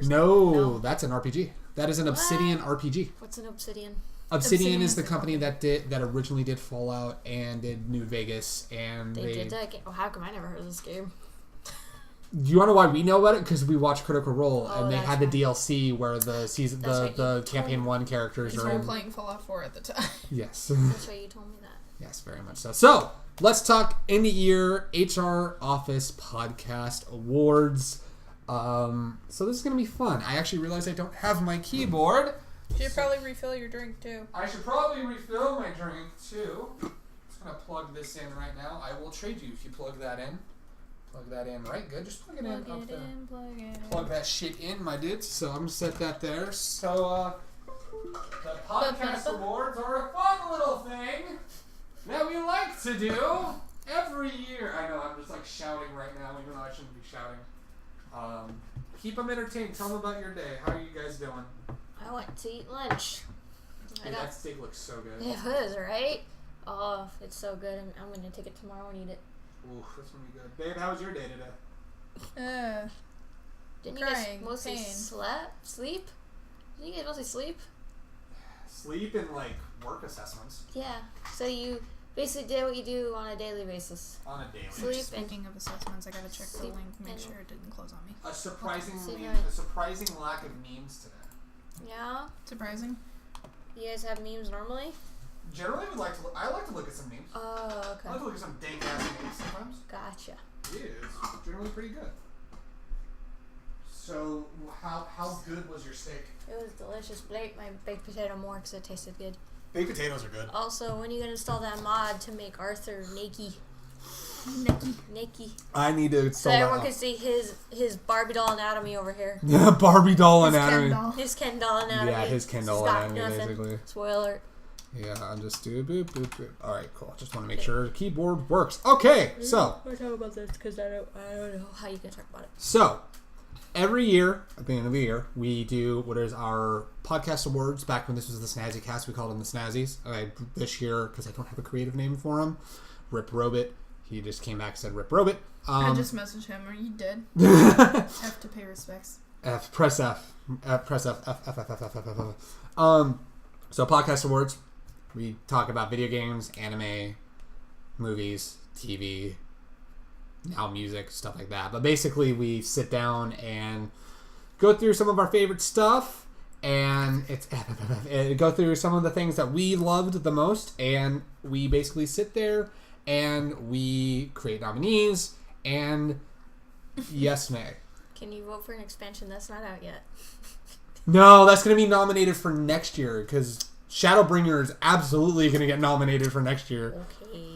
Speaker 1: No, that's an RPG. That is an Obsidian RPG.
Speaker 3: What's an Obsidian?
Speaker 1: Obsidian is the company that originally did Fallout and did New Vegas, and
Speaker 3: they did that game. Oh, how come I never heard of this game?
Speaker 1: Do you want to know why we know about it? Because we watched Critical Role, and they had
Speaker 3: right.
Speaker 1: the DLC where the season, the campaign 1 characters are in.
Speaker 2: playing Fallout 4 at the time.
Speaker 1: Yes.
Speaker 3: That's right. You told me that.
Speaker 1: Yes, very much so. So let's talk end of year HR Office Podcast Awards. So this is gonna be fun. I actually realized I don't have my keyboard.
Speaker 2: You should probably refill your drink too.
Speaker 1: I should probably refill my drink too. Just gonna plug this in right now. I will trade you if you plug that in. Plug that in, right? Good. Just plug it in. Plug that shit in, my dudes. So I'm gonna set that there. So the podcast awards are a fun little thing that we like to do every year. I know I'm just like shouting right now, even though I shouldn't be shouting. Keep them entertained. Tell them about your day. How are you guys doing?
Speaker 3: I went to eat lunch.
Speaker 1: Hey, that steak looks so good.
Speaker 3: It was, right? Oh, it's so good. I'm going to take it tomorrow and eat it.
Speaker 1: Ooh, that's going to be good. Babe, how was your day today?
Speaker 3: Didn't you guys mostly sleep? Didn't you guys mostly sleep?
Speaker 1: Sleep and, like, work assessments.
Speaker 3: Yeah. So you basically did what you do on a daily basis.
Speaker 1: On a daily
Speaker 2: basis. Speaking of assessments, I gotta check the link, make sure it didn't close on me.
Speaker 1: A surprising lack of memes today.
Speaker 3: Yeah.
Speaker 2: Surprising.
Speaker 3: You guys have memes normally?
Speaker 1: Generally, I like to look at some memes.
Speaker 3: Oh, okay.
Speaker 1: I like to look at some dank ass memes sometimes.
Speaker 3: Gotcha.
Speaker 1: Yeah, it's generally pretty good. So, how good was your steak?
Speaker 3: It was delicious. My baked potato more because it tasted good.
Speaker 1: Baked potatoes are good.
Speaker 3: Also, when are you gonna install that mod to make Arthur naked?
Speaker 1: I need to install that.
Speaker 3: So everyone can see his Barbie doll anatomy over here.
Speaker 1: Barbie doll anatomy.
Speaker 3: His Ken doll anatomy.
Speaker 1: Yeah, his Ken doll anatomy, basically.
Speaker 3: Spoiler.
Speaker 1: Yeah, I'm just doing boop, boop, boop. Alright, cool. Just want to make sure the keyboard works. Okay, so.
Speaker 3: We're talking about this because I don't know how you can talk about it.
Speaker 1: So, every year, at the end of the year, we do what is our podcast awards. Back when this was the Snazzy Cast, we called them the Snazzies. Okay, this year, because I don't have a creative name for him, Rip Robit. He just came back and said Rip Robit.
Speaker 2: I just messaged him. Are you dead? F to pay respects.
Speaker 1: Press F. Press F. So, podcast awards. We talk about video games, anime, movies, TV, now music, stuff like that. But basically, we sit down and go through some of our favorite stuff, and go through some of the things that we loved the most, and we basically sit there and we create nominees, and yes, May.
Speaker 3: Can you vote for an expansion that's not out yet?
Speaker 1: No, that's going to be nominated for next year, because Shadowbringer is absolutely going to get nominated for next year.
Speaker 3: Okay.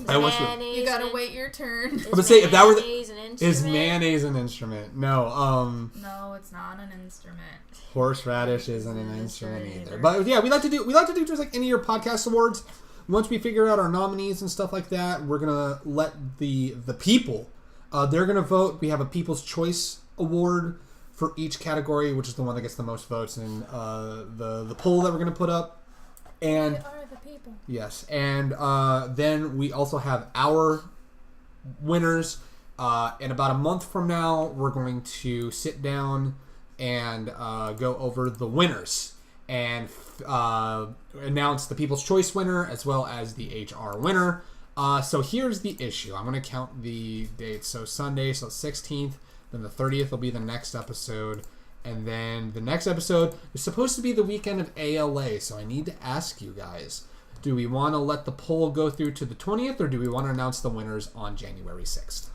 Speaker 2: You gotta wait your turn.
Speaker 1: I would say if that were
Speaker 3: is
Speaker 1: mayonnaise an instrument? No,
Speaker 2: no, it's not an instrument.
Speaker 1: Horseradish isn't an instrument either. But yeah, we like to do just like any of your podcast awards. Once we figure out our nominees and stuff like that, we're gonna let the people. They're gonna vote. We have a People's Choice Award for each category, which is the one that gets the most votes in the poll that we're gonna put up. And
Speaker 2: they are the people.
Speaker 1: Yes, and then we also have our winners. In about a month from now, we're going to sit down and go over the winners and announce the People's Choice winner as well as the HR winner. So here's the issue. I'm going to count the dates. So Sunday, so 16th, then the 30th will be the next episode. And then the next episode is supposed to be the weekend of ALA. So I need to ask you guys, do we want to let the poll go through to the 20th or do we want to announce the winners on January 6th?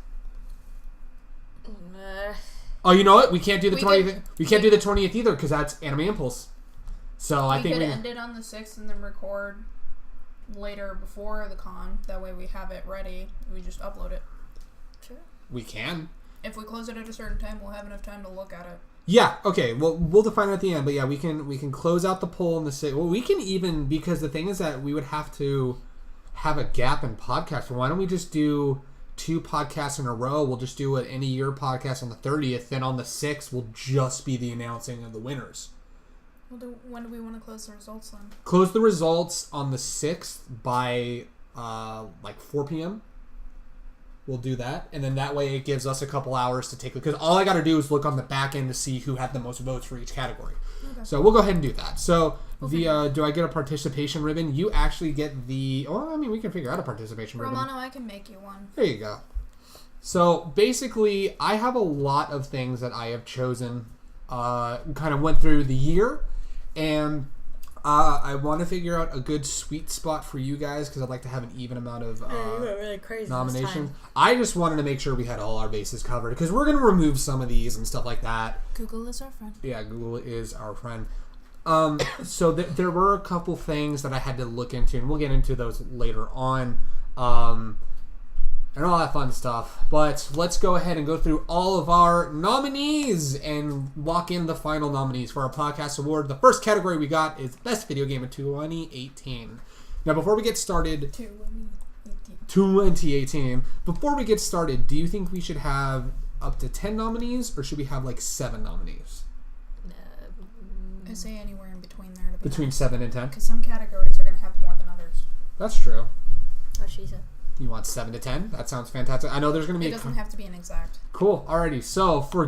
Speaker 1: Oh, you know what? We can't do the 20th. We can't do the 20th either because that's Anime Impulse. So I think
Speaker 2: we could end it on the 6th and then record later before the con. That way we have it ready. We just upload it.
Speaker 3: Sure.
Speaker 1: We can.
Speaker 2: If we close it at a certain time, we'll have enough time to look at it.
Speaker 1: Yeah, okay. Well, we'll define it at the end. But yeah, we can close out the poll in the city. Well, we can even, because the thing is that we would have to have a gap in podcasts. Why don't we just do 2 podcasts in a row? We'll just do an end-of-year podcast on the 30th. Then on the 6th, we'll just be the announcing of the winners.
Speaker 2: When do we want to close the results then?
Speaker 1: Close the results on the 6th by like 4 p.m. We'll do that. And then that way it gives us a couple hours to take... Because all I got to do is look on the back end to see who had the most votes for each category. Okay. So we'll go ahead and do that. So do I get a participation ribbon? You actually get the... Oh, I mean, we can figure out a participation ribbon.
Speaker 2: Romano, I can make you one.
Speaker 1: There you go. So basically, I have a lot of things that I have chosen. Kind of went through the year. And... I want to figure out a good sweet spot for you guys because I'd like to have an even amount of
Speaker 3: really crazy
Speaker 1: nominations. I just wanted to make sure we had all our bases covered because we're going to remove some of these and stuff like that.
Speaker 2: Google is our friend.
Speaker 1: Yeah, Google is our friend. So there were a couple things that I had to look into, and we'll get into those later on. And all that fun stuff. But let's go ahead and go through all of our nominees and lock in the final nominees for our podcast award. The first category we got is Best Video Game of 2018. Now, before we get started... 2018. Before we get started, do you think we should have up to 10 nominees, or should we have like 7 nominees?
Speaker 2: I say anywhere in between there. To be
Speaker 1: between 7 and 10?
Speaker 2: Because some categories are going to have more than others.
Speaker 1: That's true.
Speaker 3: What she said.
Speaker 1: You want 7 to 10? That sounds fantastic. I know there's going to be...
Speaker 2: It doesn't have to be an exact.
Speaker 1: Cool. Alrighty. So, for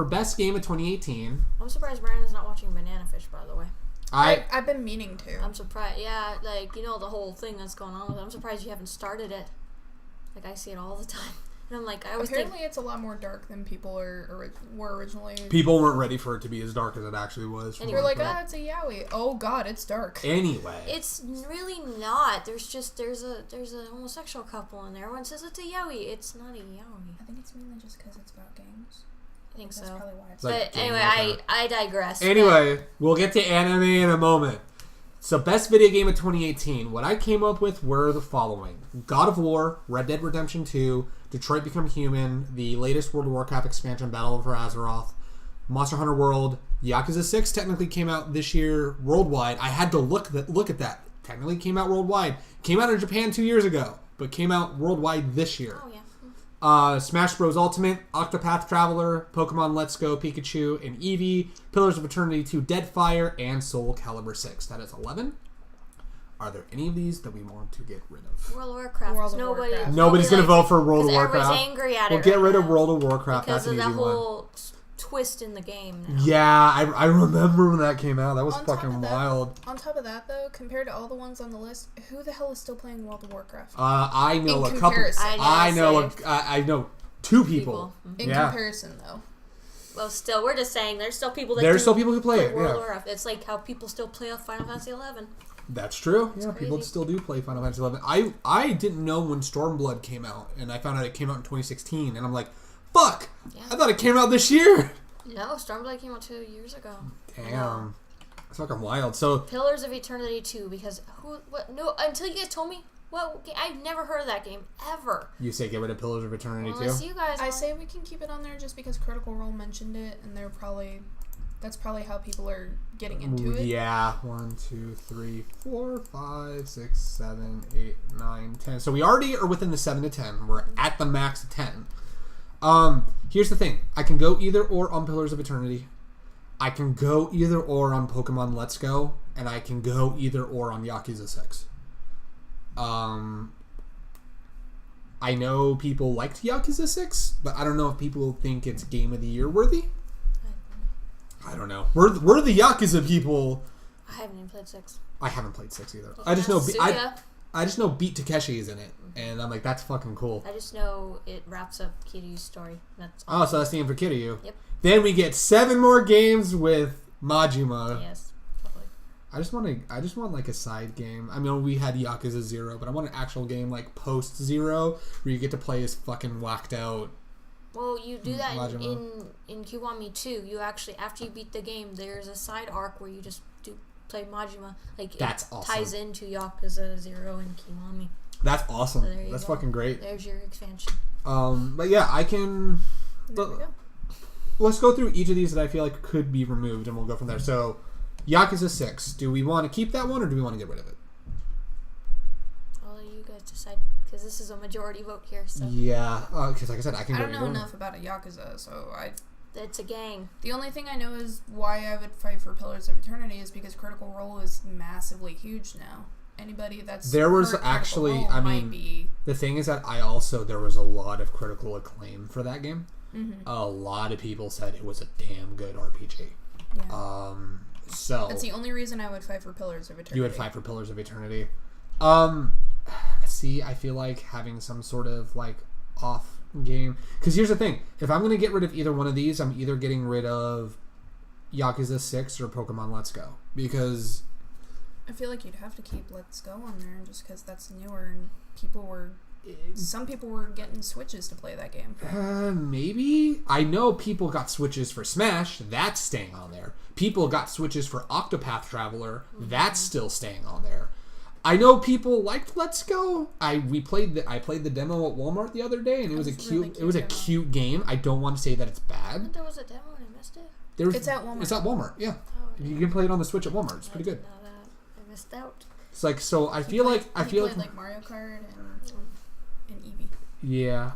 Speaker 1: Best Game of 2018...
Speaker 3: I'm surprised Brandon's not watching Banana Fish, by the way.
Speaker 2: I've been meaning to.
Speaker 3: I'm surprised. Yeah, like, you know the whole thing that's going on with it. I'm surprised you haven't started it. Like, I see it all the time. And I'm like, I always
Speaker 2: Apparently it's a lot more dark than people were originally...
Speaker 1: People weren't ready for it to be as dark as it actually was.
Speaker 2: You're like, it's a yaoi. Oh god, it's dark.
Speaker 1: Anyway.
Speaker 3: It's really not. There's a homosexual couple in there. Everyone says it's a yaoi. It's not a yaoi.
Speaker 2: I think it's mainly just because it's about games.
Speaker 3: I think
Speaker 2: That's
Speaker 3: so.
Speaker 2: probably why it's
Speaker 3: But anyway, I digress.
Speaker 1: Anyway, we'll get to anime in a moment. So, Best Video Game of 2018. What I came up with were the following. God of War, Red Dead Redemption 2, Detroit Become Human, the latest World of Warcraft expansion, Battle for Azeroth, Monster Hunter World, Yakuza 6 technically came out this year worldwide. I had to look at that. Technically came out worldwide. Came out in Japan 2 years ago, but came out worldwide this year.
Speaker 3: Oh, yeah.
Speaker 1: Smash Bros. Ultimate, Octopath Traveler, Pokemon Let's Go, Pikachu, and Eevee, Pillars of Eternity 2, Deadfire, and Soul Calibur 6. That is 11. Are there any of these that we want to get rid of?
Speaker 3: World of Warcraft.
Speaker 1: Nobody's going to vote for World of Warcraft.
Speaker 3: Everyone's angry at it.
Speaker 1: We'll get rid of World of Warcraft.
Speaker 3: Because
Speaker 1: That's an
Speaker 3: of
Speaker 1: easy
Speaker 3: that
Speaker 1: one.
Speaker 3: whole twist in the game now.
Speaker 1: Yeah, I remember when that came out. That was
Speaker 2: On
Speaker 1: fucking
Speaker 2: top of that-
Speaker 1: wild.
Speaker 2: On top of that, though, compared to all the ones on the list, who the hell is still playing World of Warcraft?
Speaker 1: I know
Speaker 2: In
Speaker 1: a couple.
Speaker 2: comparison.
Speaker 1: I know 2 people.
Speaker 2: In comparison, though.
Speaker 3: Well, still, we're just saying there's still people that
Speaker 1: There's still people who play it.
Speaker 3: World
Speaker 1: Yeah.
Speaker 3: of Warcraft. It's like how people still play Final Fantasy 11.
Speaker 1: That's true.
Speaker 3: It's
Speaker 1: yeah,
Speaker 3: crazy.
Speaker 1: people still do play Final Fantasy 11. I didn't know when Stormblood came out, and I found out it came out in 2016, and I'm like, fuck!
Speaker 3: Yeah.
Speaker 1: I thought it came out this year!
Speaker 3: No, Stormblood came out 2 years ago.
Speaker 1: Damn. It's fucking wild. So,
Speaker 3: Pillars of Eternity 2, because until you guys told me, I've never heard of that game, ever.
Speaker 1: you say get rid of Pillars of Eternity
Speaker 3: Unless
Speaker 1: too?
Speaker 3: you guys
Speaker 2: I say we can keep it on there just because Critical Role mentioned it, and that's probably how people are getting into it.
Speaker 1: Yeah. 1, 2, 3, 4, 5, 6, 7, 8, 9, 10. So we already are within the 7 to 10. We're at the max of 10. Here's the thing. I can go either or on Pillars of Eternity. I can go either or on Pokemon Let's Go. And I can go either or on Yakuza 6. I know people liked Yakuza 6, but I don't know if people think it's Game of the Year worthy. I don't know. We're the Yakuza people.
Speaker 3: I haven't even played 6.
Speaker 1: I haven't played 6 either.
Speaker 3: Yeah,
Speaker 1: I just know
Speaker 3: Suya.
Speaker 1: I just know Beat Takeshi is in it, and I'm like, that's fucking cool.
Speaker 3: I just know it wraps up Kiryu's story. That's
Speaker 1: Oh, so that's the name for Kiryu.
Speaker 3: Yep.
Speaker 1: Then we get 7 more games with Majima.
Speaker 3: Yes, probably.
Speaker 1: I just want like a side game. I mean, we had Yakuza 0, but I want an actual game like post 0 where you get to play as fucking whacked out.
Speaker 3: Well, you do that
Speaker 1: Majima.
Speaker 3: in Kiwami too. You actually, after you beat the game, there's a side arc where you just play type Majima. Like
Speaker 1: that's
Speaker 3: it
Speaker 1: awesome.
Speaker 3: ties into Yakuza 0 and Kiwami.
Speaker 1: That's awesome.
Speaker 3: So that's
Speaker 1: go. Fucking great.
Speaker 3: There's your expansion.
Speaker 1: But yeah, I can.
Speaker 2: There we go.
Speaker 1: Let's go through each of these that I feel like could be removed, and we'll go from there. So, Yakuza 6. Do we want to keep that one, or do we want to get rid of it?
Speaker 3: I'll let you guys decide, because this is a majority vote here. So
Speaker 1: Yeah, because like I said, I can.
Speaker 2: I don't know enough about a Yakuza, so
Speaker 3: it's a gang.
Speaker 2: The only thing I know is why I would fight for Pillars of Eternity is because Critical Role is massively huge now. Anybody that's
Speaker 1: there was
Speaker 2: heard
Speaker 1: actually,
Speaker 2: Role
Speaker 1: I
Speaker 2: might
Speaker 1: mean,
Speaker 2: be...
Speaker 1: the thing is that there was a lot of critical acclaim for that game.
Speaker 2: Mm-hmm.
Speaker 1: A lot of people said it was a damn good RPG.
Speaker 2: Yeah.
Speaker 1: So
Speaker 2: that's the only reason I would fight for Pillars of Eternity.
Speaker 1: You would fight for Pillars of Eternity. See, I feel like having some sort of like off game. Because here's the thing: if I'm gonna get rid of either one of these, I'm either getting rid of Yakuza 6 or Pokemon Let's Go. Because
Speaker 2: I feel like you'd have to keep Let's Go on there just because that's newer and some people were getting Switches to play that game.
Speaker 1: Maybe. I know people got Switches for Smash. That's staying on there. People got Switches for Octopath Traveler. Mm-hmm. That's still staying on there. I know people liked Let's Go. I played the demo at Walmart the other day, and it was a cute game. I don't want to say that it's bad.
Speaker 3: I thought there was a demo and I missed it.
Speaker 2: It's at Walmart.
Speaker 1: It's at Walmart. Yeah, you can play it on the Switch at Walmart. It's pretty good.
Speaker 3: I missed out.
Speaker 1: It's like so. I feel like
Speaker 2: Mario Kart and Eevee.
Speaker 1: Yeah.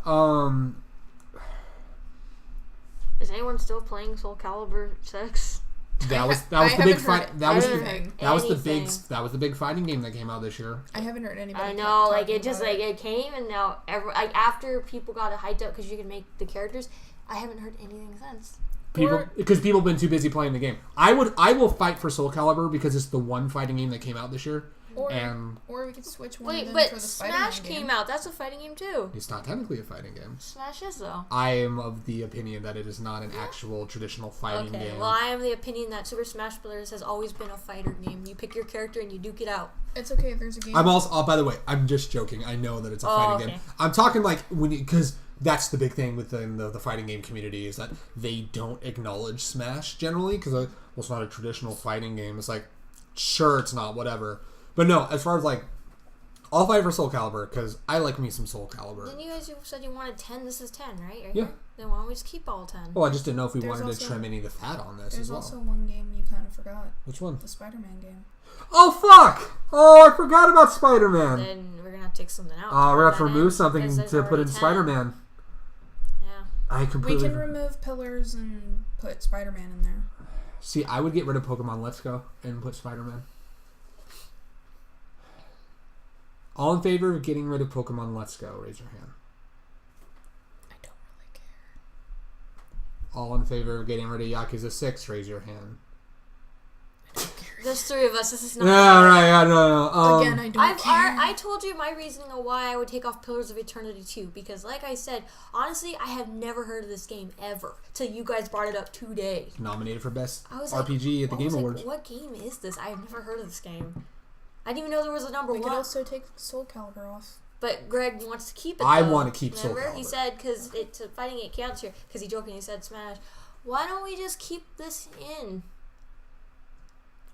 Speaker 3: Is anyone still playing Soul Calibur 6?
Speaker 1: That was the big fight. That was the big fighting game that came out this year.
Speaker 2: I haven't heard anybody.
Speaker 3: I know, like it came and now after people got it hyped up because you can make the characters. I haven't heard anything since.
Speaker 1: Because people have been too busy playing the game. I will fight for Soul Calibur because it's the one fighting game that came out this year.
Speaker 2: Or we could switch one.
Speaker 3: Wait, but Smash came out. That's a fighting game too.
Speaker 1: It's not technically a fighting game.
Speaker 3: Smash is though.
Speaker 1: I am of the opinion that it is not an actual traditional fighting game.
Speaker 3: Well, I am the opinion that Super Smash Bros. Has always been a fighter game. You pick your character and you duke it out.
Speaker 2: It's okay. There's a game.
Speaker 1: I'm also. Oh, by the way, I'm just joking. I know that it's a fighting game. I'm talking like because that's the big thing within the fighting game community is that they don't acknowledge Smash generally because it's not a traditional fighting game. It's like, sure, it's not, whatever. But no, as far as like, I'll fight for Soul Calibur because I like me some Soul Calibur.
Speaker 3: Then you guys said you wanted 10. This is 10, right?
Speaker 1: Yeah.
Speaker 3: Then why don't we just keep all 10?
Speaker 1: Well, I just didn't know if we wanted to trim any of the fat on this as well.
Speaker 2: There's also one game you kind of forgot.
Speaker 1: Which one?
Speaker 2: The Spider-Man game.
Speaker 1: Oh, fuck! Oh, I forgot about Spider-Man.
Speaker 3: Then we're going to have to take something out.
Speaker 1: Oh, we're going to have to remove something to put in 10. Spider-Man.
Speaker 3: Yeah.
Speaker 2: We can remove Pillars and put Spider-Man in there.
Speaker 1: See, I would get rid of Pokemon Let's Go and put Spider-Man. All in favor of getting rid of Pokemon Let's Go, raise your hand.
Speaker 2: I don't really care.
Speaker 1: All in favor of getting rid of Yakuza 6, raise your hand.
Speaker 2: I don't care.
Speaker 3: There's 3 of us. This is not.
Speaker 1: Yeah, right. Yeah, no.
Speaker 2: Again, I don't care.
Speaker 3: I told you my reasoning of why I would take off Pillars of Eternity 2 because, like I said, honestly, I have never heard of this game ever till you guys brought it up today.
Speaker 1: Nominated for Best
Speaker 3: RPG
Speaker 1: at the Game Awards.
Speaker 3: What game is this? I have never heard of this game. I didn't even know there was a number 1.
Speaker 2: We could also take Soul Calibur off.
Speaker 3: But Greg wants to keep it.
Speaker 1: I want to keep Soul Calibur.
Speaker 3: He said because fighting it counts here because he jokingly said Smash. Why don't we just keep this in?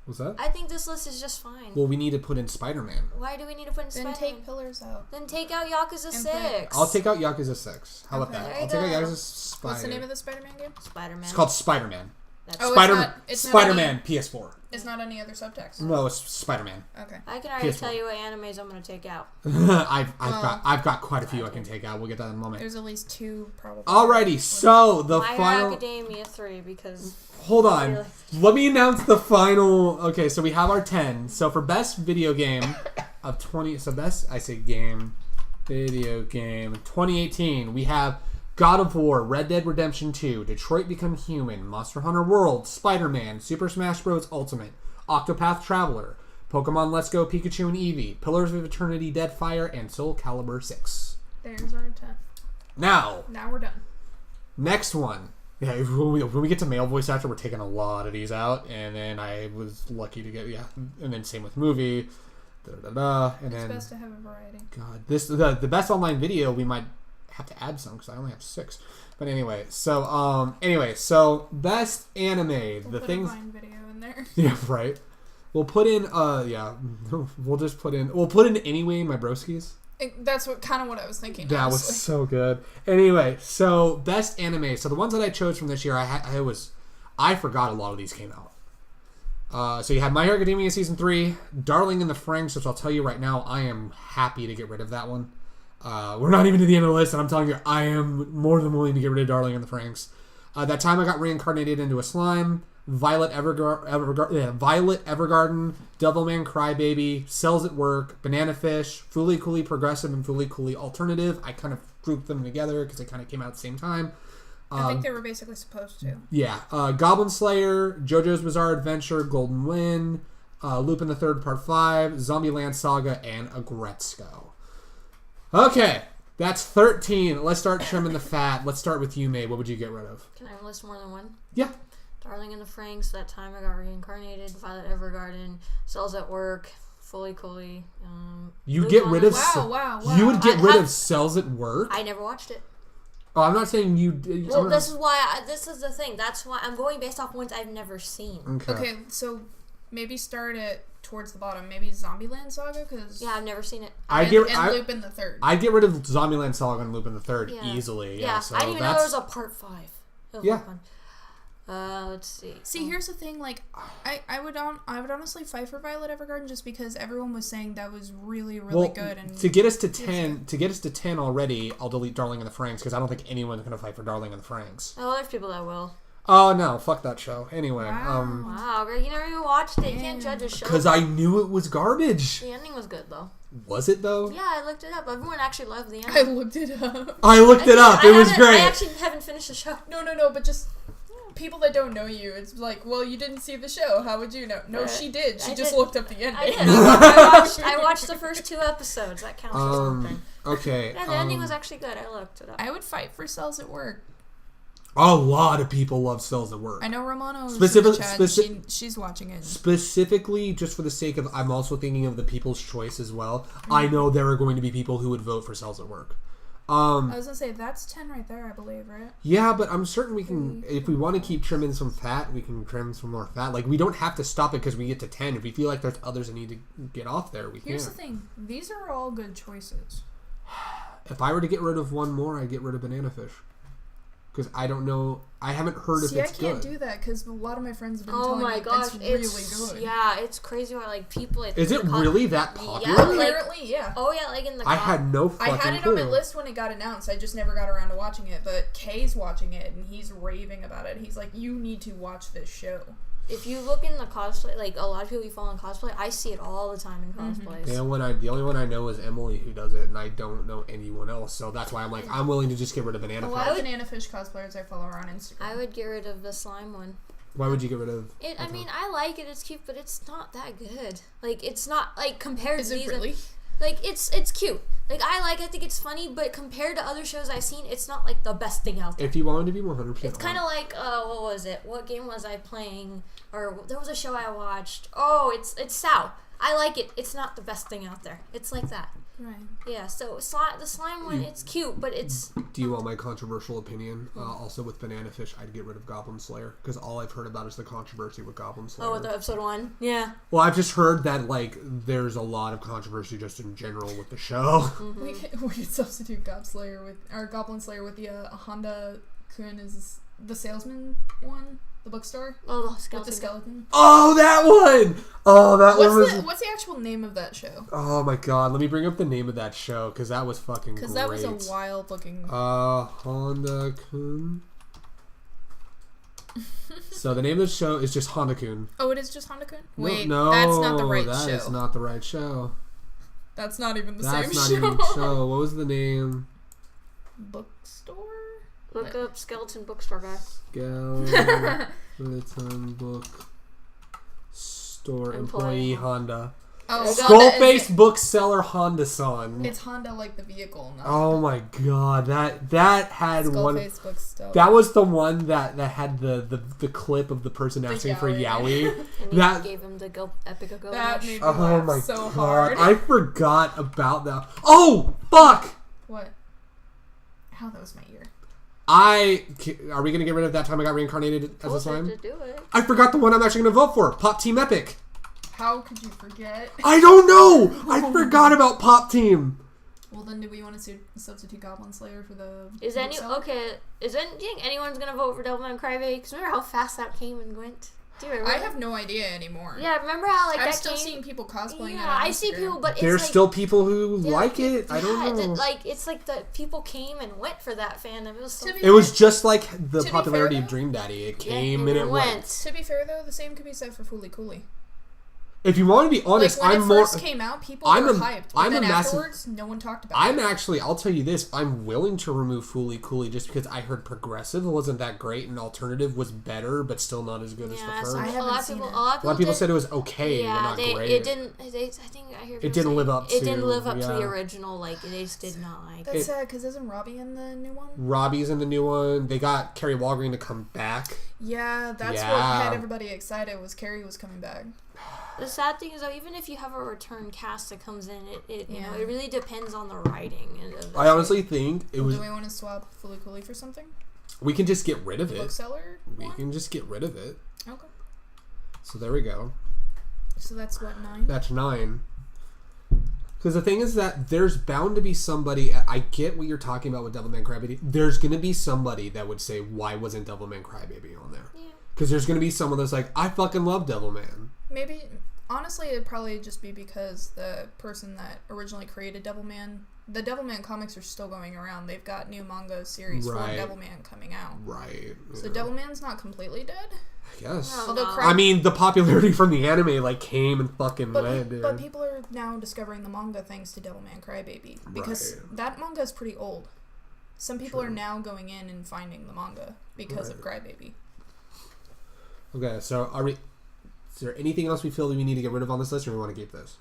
Speaker 1: What's that?
Speaker 3: I think this list is just fine.
Speaker 1: Well, we need to put in Spider-Man.
Speaker 3: Why do we need to put in Spider-Man?
Speaker 2: Then take Pillars out.
Speaker 3: Then take out Yakuza 6.
Speaker 1: I'll take out Yakuza 6. How about that? I'll take out Yakuza Spider-Man.
Speaker 2: What's the name of the Spider-Man game?
Speaker 3: Spider-Man.
Speaker 1: It's called Spider-Man.
Speaker 2: It's
Speaker 1: Spider-Man PS4.
Speaker 2: It's not any other subtext.
Speaker 1: No, it's Spider-Man.
Speaker 2: Okay.
Speaker 3: I can already tell you what animes I'm going to take out.
Speaker 1: I've got quite a few I can take out. We'll get that in a moment.
Speaker 2: There's at least 2 probably.
Speaker 1: Alrighty, so the
Speaker 3: My
Speaker 1: final.
Speaker 3: Hero Academia 3 because.
Speaker 1: Hold on. Let me announce the final. Okay, so we have our 10. So for best video game of 20. So best video game 2018. We have God of War, Red Dead Redemption 2, Detroit Become Human, Monster Hunter World, Spider-Man, Super Smash Bros. Ultimate, Octopath Traveler, Pokemon Let's Go Pikachu and Eevee, Pillars of Eternity Deadfire, and Soul Calibur 6.
Speaker 2: There's our 10.
Speaker 1: Now
Speaker 2: we're done.
Speaker 1: Next one. Yeah, when we get to male voice actor, we're taking a lot of these out, and then I was lucky to get and then same with movie. And
Speaker 2: it's best to have a variety.
Speaker 1: God, the best online video we might have to add some because I only have 6. But anyway, so best anime.
Speaker 2: We'll put a Vine video in there.
Speaker 1: Yeah, right. We'll put in, we'll put in Anyway, my broskies.
Speaker 2: That's what I was thinking.
Speaker 1: That
Speaker 2: honestly.
Speaker 1: was so good. Anyway, so best anime. So the ones that I chose from this year, I forgot a lot of these came out. So you had My Hero Academia Season 3, Darling in the Franxx, which I'll tell you right now, I am happy to get rid of that one. We're not even to the end of the list, and I'm telling you, I am more than willing to get rid of Darling in the Franxx. That time I got reincarnated into a slime. Violet Evergarden, Devilman Crybaby, Cells at Work, Banana Fish, Fooly Cooly Progressive, and Fooly Cooly Alternative. I kind of grouped them together because they kind of came out at the same time.
Speaker 2: I think they were basically supposed to.
Speaker 1: Yeah. Goblin Slayer, JoJo's Bizarre Adventure, Golden Wind, Lupin the Third Part 5, Zombieland Saga, and Agretzko. Okay. That's 13. Let's start trimming the fat. Let's start with you, May. What would you get rid of?
Speaker 3: Can I list more than one?
Speaker 1: Yeah.
Speaker 3: Darling in the Franxx, That Time I Got Reincarnated, Violet Evergarden, Cells at Work, Fooly Cooly.
Speaker 1: You get rid of...
Speaker 2: Wow.
Speaker 1: You would get rid of Cells at Work?
Speaker 3: I never watched it.
Speaker 1: Oh, I'm not saying you...
Speaker 3: Well, this is why... this is the thing. That's why I'm going based off ones I've never seen.
Speaker 2: Okay, so maybe start it towards the bottom. Maybe Zombieland Saga, because...
Speaker 3: Yeah, I've never seen it.
Speaker 2: And Lupin the Third.
Speaker 1: I'd get rid of Zombieland Saga and Lupin the Third easily.
Speaker 3: Yeah,
Speaker 1: so
Speaker 3: I didn't even know there was a part 5.
Speaker 1: Yeah.
Speaker 3: Let's see.
Speaker 2: See, here's the thing. Like, I would honestly fight for Violet Evergarden just because everyone was saying that was really good. And
Speaker 1: to get us to 10 already, I'll delete Darling in the Franxx because I don't think anyone's gonna fight for Darling in the Franxx.
Speaker 3: Oh, there's people that will.
Speaker 1: Oh no, fuck that show. Anyway,
Speaker 3: wow, Greg, you never even watched it. You can't judge a show.
Speaker 1: Because I knew it was garbage.
Speaker 3: The ending was good though.
Speaker 1: Was it though?
Speaker 3: Yeah, I looked it up. Everyone actually loved the ending.
Speaker 2: I looked it up.
Speaker 1: It was great.
Speaker 3: I actually haven't finished the show.
Speaker 2: No, but just people that don't know you, it's like, well, you didn't see the show. How would you know? No, she did. She just looked up the ending.
Speaker 3: I did. I watched the first 2 episodes. That counts for something.
Speaker 1: Okay.
Speaker 3: Yeah, the ending was actually good. I looked it up.
Speaker 2: I would fight for Cells at Work.
Speaker 1: A lot of people love Cells at Work.
Speaker 2: I know Romano she's watching it.
Speaker 1: Specifically, just for the sake of, I'm also thinking of the people's choice as well. Mm-hmm. I know there are going to be people who would vote for Cells at Work.
Speaker 2: I was gonna say that's 10 right there, I believe, right?
Speaker 1: Yeah, but I'm certain we can. If we want to keep trimming some fat, we can trim some more fat. Like, we don't have to stop it because we get to 10. If we feel like there's others that need to get off there, we can.
Speaker 2: Here's the thing: these are all good choices.
Speaker 1: If I were to get rid of one more, I'd get rid of Banana Fish. Because I don't know, I haven't heard if it's good.
Speaker 2: I can't do that because a lot of my friends have been
Speaker 3: telling me
Speaker 2: it's really good.
Speaker 3: Yeah, it's crazy why people...
Speaker 1: Is it really that popular?
Speaker 2: Yeah, apparently, yeah.
Speaker 3: Oh yeah, like in the...
Speaker 1: I had no fucking clue.
Speaker 2: I had it on my list when it got announced. I just never got around to watching it. But Kay's watching it and he's raving about it. He's like, you need to watch this show.
Speaker 3: If you look in the cosplay, like a lot of people you follow in cosplay, I see it all the time in cosplays.
Speaker 1: Mm-hmm. The only one I know is Emily who does it, and I don't know anyone else. So that's why I'm like, I'm willing to just get rid of Banana Fish.
Speaker 2: A lot of Banana Fish cosplayers I follow are on Instagram.
Speaker 3: I would get rid of the slime one.
Speaker 1: Why would you get rid of
Speaker 3: it? I mean, I like it. It's cute, but it's not that good. Like, it's not like compared to these.
Speaker 2: Really?
Speaker 3: Like, it's cute. Like, I think it's funny, but compared to other shows I've seen, it's not like the best thing out there.
Speaker 1: If you wanted to be 100%,
Speaker 3: it's kind of like what was it? What game was I playing? Or there was a show I watched. Oh, it's Sao. I like it. It's not the best thing out there. It's like that.
Speaker 2: Right.
Speaker 3: Yeah. So the slime one, it's cute, but it's.
Speaker 1: Do you want my controversial opinion? Also, with Banana Fish, I'd get rid of Goblin Slayer because all I've heard about is the controversy with Goblin Slayer.
Speaker 3: Oh, the episode 1. Yeah.
Speaker 1: Well, I've just heard that like there's a lot of controversy just in general with the show.
Speaker 2: Mm-hmm. We could substitute Goblin Slayer with the Honda Kun is the salesman one. The bookstore?
Speaker 3: Oh, the skeleton.
Speaker 2: With the skeleton.
Speaker 1: Oh, that one! Oh, that one was...
Speaker 2: What's the actual name of that show?
Speaker 1: Oh, my God. Let me bring up the name of that show, because that was fucking great.
Speaker 2: Because that was a wild-looking...
Speaker 1: Honda-kun. So, the name of the show is just Honda-kun.
Speaker 2: Oh, it is just Honda-kun? Wait,
Speaker 1: no,
Speaker 2: that's not the right show.
Speaker 1: That is not the right show.
Speaker 2: That's not even the same show.
Speaker 1: That's not even the show. What was the name?
Speaker 2: Bookstore?
Speaker 3: Look up skeleton bookstore guy.
Speaker 1: Skeleton bookstore employee Honda.
Speaker 2: Oh,
Speaker 1: Skullface bookseller Honda-san.
Speaker 2: It's Honda like the vehicle.
Speaker 1: Oh my God, that had
Speaker 2: Skullface bookstore.
Speaker 1: That was the one that had the clip of the person asking for yaoi.
Speaker 3: And that gave him the epic go.
Speaker 2: That made me laugh so hard.
Speaker 1: I forgot about that. Oh fuck!
Speaker 2: What? How that was my ear.
Speaker 1: Are we going to get rid of That Time I Got Reincarnated as a slime?
Speaker 3: To do it.
Speaker 1: I forgot the one I'm actually going to vote for. Pop Team Epic.
Speaker 2: How could you forget?
Speaker 1: I don't know! I forgot about Pop Team!
Speaker 2: Well, then do we want to substitute Goblin Slayer for the...
Speaker 3: Do you think anyone's gonna vote for Devilman Crybaby? Because remember how fast that came and went? Do you remember?
Speaker 2: I have no idea anymore.
Speaker 3: Yeah, remember how
Speaker 2: I'm still seeing people cosplaying that on
Speaker 3: I see people, but it's
Speaker 1: There's
Speaker 3: like,
Speaker 1: still people who like it. I don't know.
Speaker 3: It's like the people came and went for that fandom.
Speaker 1: It was just like the popularity of Dream Daddy. It came and it went.
Speaker 2: To be fair, though, the same could be said for Fooly Cooly.
Speaker 1: If you want to be honest,
Speaker 2: like when
Speaker 1: I'm
Speaker 2: it
Speaker 1: more.
Speaker 2: First came out, people were hyped. But then afterwards, no one talked about it.
Speaker 1: I'll tell you this, I'm willing to remove Fooly Cooly just because I heard Progressive wasn't that great and Alternative was better, but still not as good as the first.
Speaker 3: A lot of people
Speaker 1: said it was okay, but not great.
Speaker 3: It didn't. I think I hear.
Speaker 1: It didn't live up to.
Speaker 3: It didn't live up to the original. Like they just did not like.
Speaker 2: That's sad because isn't Robbie in the new one?
Speaker 1: Robbie's in the new one. They got Carrie Walgreen to come back.
Speaker 2: Yeah, that's what had everybody excited. Was Carrie was coming back.
Speaker 3: The sad thing is, though, even if you have a return cast that comes in, it really depends on the writing.
Speaker 1: I honestly think it was.
Speaker 2: Do we want to swap Fooly Cooly for something?
Speaker 1: We can just get rid of it.
Speaker 2: Bookseller?
Speaker 1: We can just get rid of it.
Speaker 2: Okay.
Speaker 1: So there we go.
Speaker 2: So that's what, 9?
Speaker 1: That's 9. Because the thing is that there's bound to be somebody. I get what you're talking about with Devilman Crybaby. There's going to be somebody that would say, why wasn't Devilman Crybaby on there? Yeah. Because there's going to be someone that's like, I fucking love Devilman.
Speaker 2: Maybe, honestly, it'd probably just be because the person that originally created Devilman, the Devilman comics are still going around. They've got new manga series for Devilman coming out.
Speaker 1: Right.
Speaker 2: So Devilman's not completely dead?
Speaker 1: I guess.
Speaker 2: I
Speaker 1: mean, the popularity from the anime, came and fucking went, dude.
Speaker 2: But people are now discovering the manga thanks to Devilman Crybaby. Because that manga is pretty old. Some people are now going in and finding the manga because of Crybaby.
Speaker 1: Okay, so is there anything else we feel that we need to get rid of on this list, or we want to keep this?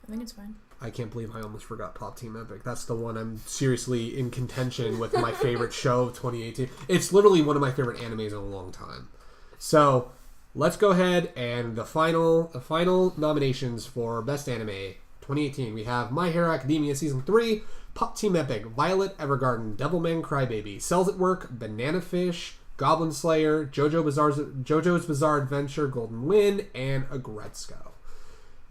Speaker 2: I think it's fine.
Speaker 1: I can't believe I almost forgot Pop Team Epic. That's the one I'm seriously in contention with my favorite show of 2018. It's literally one of my favorite animes in a long time. So, let's go ahead and the final nominations for Best Anime 2018. We have My Hero Academia Season 3, Pop Team Epic, Violet Evergarden, Devilman Crybaby, Cells at Work, Banana Fish, Goblin Slayer, JoJo's Bizarre Adventure, Golden Wind, and Agretzko.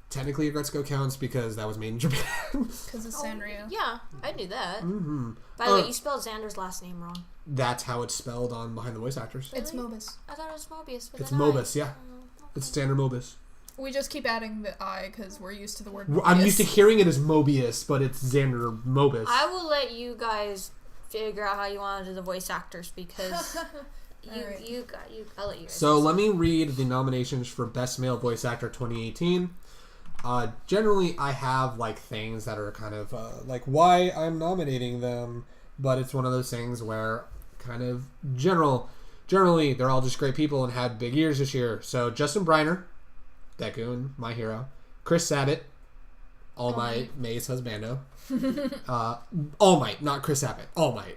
Speaker 1: Technically, Agretzko counts because that was made in Japan.
Speaker 2: Because it's Sanrio.
Speaker 3: Yeah, I knew that.
Speaker 1: Mm-hmm.
Speaker 3: By the way, you spelled Xander's last name wrong.
Speaker 1: That's how it's spelled on Behind the Voice Actors.
Speaker 2: It's Mobus.
Speaker 3: I thought it was Mobius.
Speaker 1: It's Mobus, yeah. It's Xander Mobus.
Speaker 2: We just keep adding the I because we're used to the word Mobius.
Speaker 1: I'm used to hearing it as Mobius, but it's Xander Mobus.
Speaker 3: I will let you guys figure out how you want to do the voice actors because... I'll let you guys.
Speaker 1: So let me read the nominations for Best Male Voice Actor 2018. Generally, I have things that are kind of why I'm nominating them, but it's one of those things where kind of generally they're all just great people and had big years this year. So Justin Briner, Deku, My Hero, Chris Sabat, All Might, May's husbando, All Might, not Chris Sabat, All Might.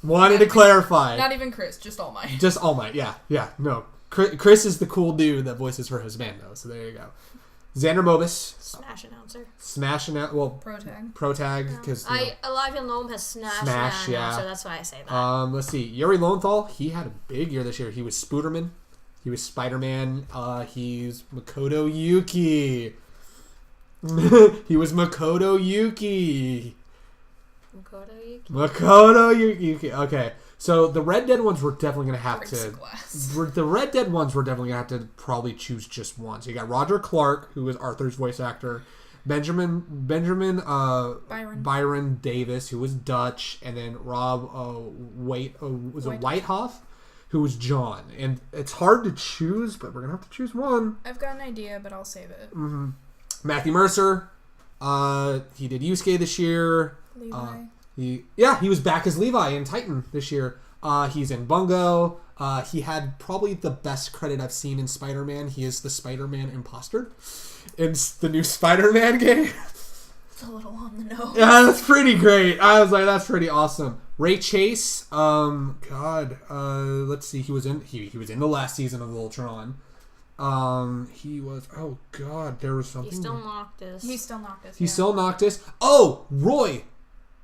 Speaker 1: Wanted to clarify.
Speaker 2: Not even Chris, just All Might.
Speaker 1: Just All Might, yeah, no. Chris is the cool dude that voices her husbando, so there you go. Xander Mobus. Smash announcer. Well, Protag. Because
Speaker 3: a lot of people know him as Smash
Speaker 1: yeah.
Speaker 3: So that's why I say that.
Speaker 1: Let's see. Yuri Lowenthal, he had a big year this year. He was Spooderman. He was Spider-Man. He's Makoto Yuki. He was Makoto Yuki. Makoto Yuki. Okay. So the Red Dead ones we're definitely gonna have to. The Red Dead ones we're definitely gonna have to probably choose just one. So you got Roger Clark, who was Arthur's voice actor, Benjamin Byron Davis, who was Dutch, and then Rob Whitehoff, who was John. And it's hard to choose, but we're gonna have to choose one.
Speaker 2: I've got an idea, but I'll save it.
Speaker 1: Mm-hmm. Matthew Mercer, he did Yusuke this year.
Speaker 2: Levi.
Speaker 1: He was back as Levi in Titan this year. He's in Bungo. He had probably the best credit I've seen in Spider-Man. He is the Spider-Man imposter. It's the new Spider-Man game.
Speaker 2: It's a little on the nose.
Speaker 1: Yeah, that's pretty great. I was like, that's pretty awesome. Ray Chase. Let's see. He was in the last season of Voltron. He was. Oh God, there was something.
Speaker 3: He's still
Speaker 2: Noctis.
Speaker 1: Oh, Roy.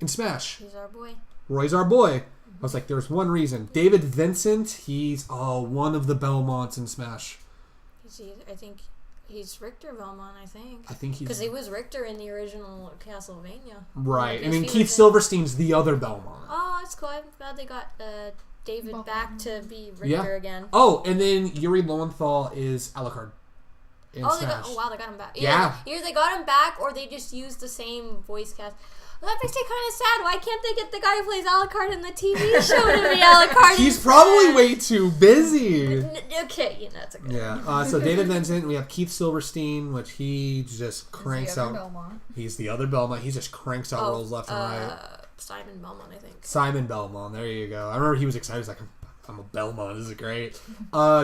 Speaker 1: In Smash.
Speaker 3: He's our boy.
Speaker 1: Roy's our boy. I was like, there's one reason. David Vincent, he's one of the Belmonts in Smash.
Speaker 3: I think He's Richter Belmont, I think.
Speaker 1: I think he's...
Speaker 3: Because he was Richter in the original Castlevania.
Speaker 1: Right, and then Keith Silverstein's the other Belmont.
Speaker 3: Oh, that's cool. I'm glad they got David back to be Richter again.
Speaker 1: Oh, and then Yuri Lowenthal is Alucard.
Speaker 3: They got him back. Either they got him back or they just used the same voice cast. Well, that makes it kind of sad. Why can't they get the guy who plays Alucard in the TV show to be Alucard?
Speaker 1: He's probably way too busy.
Speaker 3: Okay, that's okay.
Speaker 1: Yeah. So David Vincent, we have Keith Silverstein, which he just cranks out.
Speaker 2: Belmont.
Speaker 1: He's the other Belmont. He just cranks out roles left and right.
Speaker 3: Simon Belmont, I think.
Speaker 1: Simon Belmont. There you go. I remember he was excited. He was like, I'm a Belmont. This is great.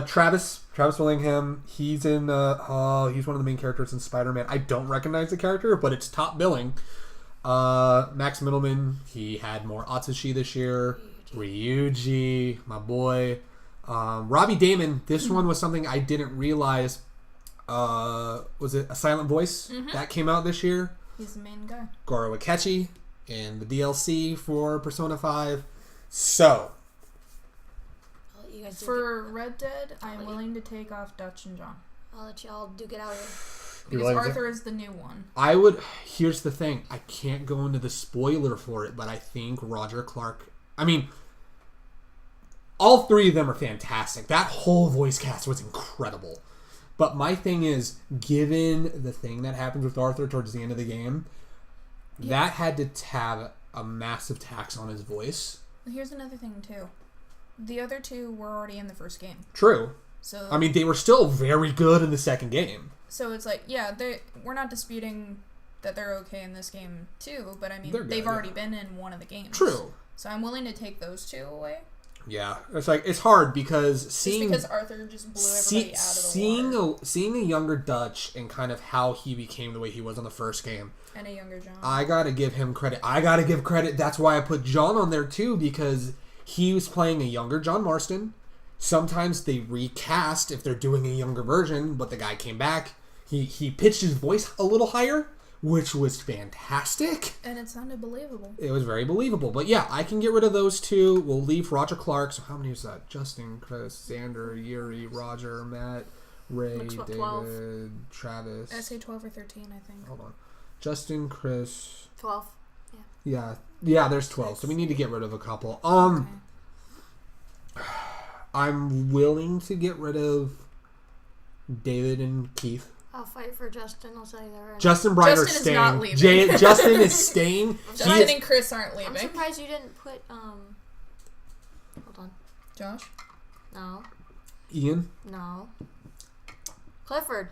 Speaker 1: Travis Willingham. He's in. He's one of the main characters in Spider-Man. I don't recognize the character, but it's top billing. Max Middleman, he had more Atsushi this year. Ryuji, my boy. Robbie Damon, this one was something I didn't realize. Was it A Silent Voice? Mm-hmm. That came out this year.
Speaker 2: He's the main guy.
Speaker 1: Goro Akechi in the DLC for Persona 5. So.
Speaker 2: For Red Dead, I'm willing to take off Dutch and John.
Speaker 3: I'll let y'all duke it out here.
Speaker 2: Because Arthur is the new one.
Speaker 1: Here's the thing. I can't go into the spoiler for it, but I think Roger Clark... I mean, all three of them are fantastic. That whole voice cast was incredible. But my thing is, given the thing that happens with Arthur towards the end of the game, that had to have a massive tax on his voice.
Speaker 2: Here's another thing, too. The other two were already in the first game.
Speaker 1: True.
Speaker 2: So
Speaker 1: I mean, they were still very good in the second game.
Speaker 2: So it's like, we're not disputing that they're okay in this game too, but I mean, they've already been in one of the games.
Speaker 1: True.
Speaker 2: So I'm willing to take those two away.
Speaker 1: Yeah, it's hard because
Speaker 2: because Arthur just blew everybody out of the water.
Speaker 1: Seeing a younger Dutch and kind of how he became the way he was on the first game.
Speaker 2: And a younger John.
Speaker 1: I gotta give him credit. I gotta give credit. That's why I put John on there too, because he was playing a younger John Marston. Sometimes they recast if they're doing a younger version, but the guy came back. He pitched his voice a little higher, which was fantastic.
Speaker 2: And it sounded believable.
Speaker 1: It was very believable. But yeah, I can get rid of those two. We'll leave Roger Clark. So how many is that? Justin, Chris, Xander, Yuri, Roger, Matt, Ray, David,
Speaker 2: 12.
Speaker 1: Travis.
Speaker 2: I say 12 or 13, I think.
Speaker 1: Hold on. Justin, Chris.
Speaker 3: 12.
Speaker 1: Yeah, there's 12. So we need to get rid of a couple.
Speaker 2: Okay.
Speaker 1: I'm willing to get rid of David and Keith.
Speaker 3: I'll fight for Justin. I'll tell you that right
Speaker 1: Justin Briner
Speaker 2: Justin
Speaker 1: staying.
Speaker 2: Is not leaving.
Speaker 1: Justin is staying.
Speaker 2: Justin and Chris aren't leaving.
Speaker 3: I'm surprised you didn't put hold on.
Speaker 2: Josh?
Speaker 3: No.
Speaker 1: Ian?
Speaker 3: No. Clifford.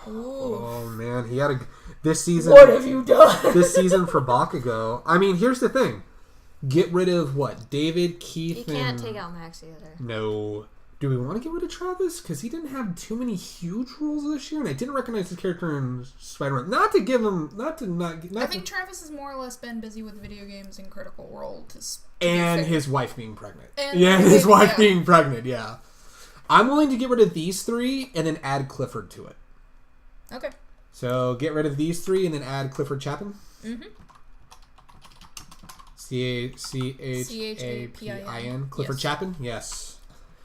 Speaker 1: Oh man, he had this season.
Speaker 2: What have you done?
Speaker 1: This season for Bakugo. I mean, here's the thing. Get rid of what? David, Keith,
Speaker 3: You can't take out Max either.
Speaker 1: No. Do we want to get rid of Travis? Because he didn't have too many huge roles this year, and I didn't recognize his character in Spider-Man. Not to give him... I
Speaker 2: think Travis has more or less been busy with video games and Critical Role.
Speaker 1: And his wife being pregnant.
Speaker 2: His
Speaker 1: wife being pregnant, yeah. I'm willing to get rid of these three and then add Clifford to it.
Speaker 2: Okay.
Speaker 1: So get rid of these three and then add Clifford Chapin.
Speaker 2: Mm-hmm.
Speaker 1: Chapin. Clifford Chapin? Yes.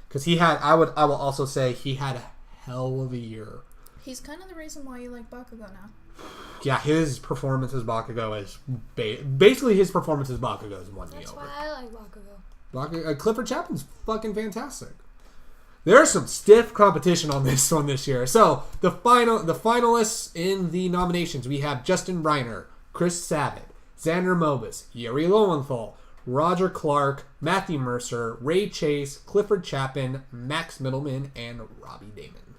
Speaker 1: Because I will also say he had a hell of a year.
Speaker 2: He's kind of the reason why you like Bakugo now.
Speaker 1: Yeah, his performance as Bakugo is... basically, his performance as Bakugo is won me over.
Speaker 3: That's why I like Bakugo.
Speaker 1: Clifford Chapin's fucking fantastic. There's some stiff competition on this one this year. So, the finalists in the nominations, we have Justin Briner, Chris Sabat, Xander Mobus, Yuri Lowenthal, Roger Clark, Matthew Mercer, Ray Chase, Clifford Chapin, Max Middleman, and Robbie Damon.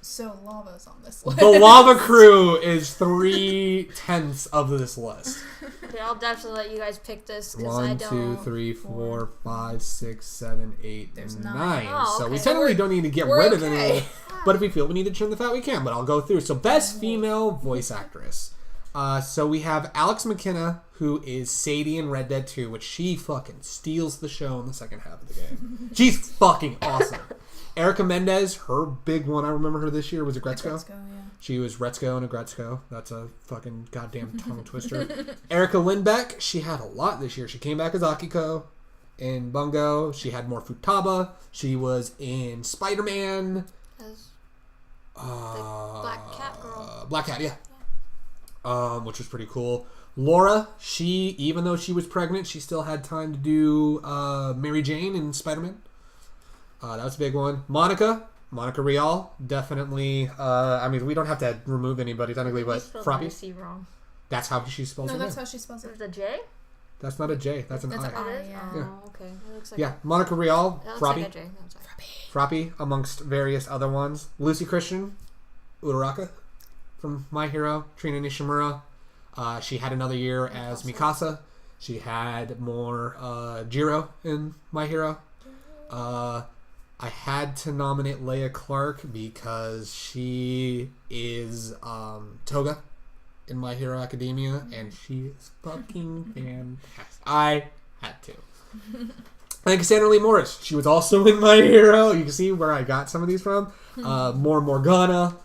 Speaker 2: So Lava's on this list.
Speaker 1: The Lava Crew is 3/10 of this list.
Speaker 3: Okay, I'll definitely let you guys pick this because I
Speaker 1: 1,
Speaker 3: don't.
Speaker 1: 2, 3, 4, 5, 6, 7, 8,
Speaker 2: There's
Speaker 1: 9.
Speaker 3: Oh,
Speaker 1: So we
Speaker 3: okay.
Speaker 1: technically don't need to get
Speaker 2: we're
Speaker 1: rid of
Speaker 2: okay.
Speaker 1: any. But if we feel we need to trim the fat, we can. But I'll go through. So best female voice actress. So we have Alex McKenna, who is Sadie in Red Dead 2, which she fucking steals the show in the second half of the game. She's fucking awesome. Erica Mendez, her big one, I remember her this year, was Agretzko.
Speaker 2: Agretzko, yeah.
Speaker 1: She was Retzko and Agretzko. That's a fucking goddamn tongue twister. Erica Lindbeck, she had a lot this year. She came back as Akiko in Bungo. She had more Futaba. She was in Spider-Man.
Speaker 3: The Black Cat girl.
Speaker 1: Black Cat, yeah. Which was pretty cool. Laura, even though she was pregnant, she still had time to do Mary Jane in Spider-Man. That was a big one. Monica Rial, definitely. I mean, we don't have to remove anybody technically, but Frappy.
Speaker 3: C wrong.
Speaker 1: That's how she spells her name.
Speaker 2: No, that's how she spells it.
Speaker 3: There's a J?
Speaker 1: That's not a J. That's an I.
Speaker 2: An I, yeah.
Speaker 3: Oh, okay. It looks like
Speaker 1: Monica Rial,
Speaker 3: that looks
Speaker 1: Frappy.
Speaker 3: like a J. That's right.
Speaker 1: Frappy, amongst various other ones. Lucy Christian, Uraraka from My Hero. Trina Nishimura. She had another year as Mikasa. She had more Jiro in My Hero. I had to nominate Leia Clark because she is Toga in My Hero Academia, and she is fucking fantastic. I had to. And Cassandra Lee Morris. She was also in My Hero. You can see where I got some of these from. More Morgana.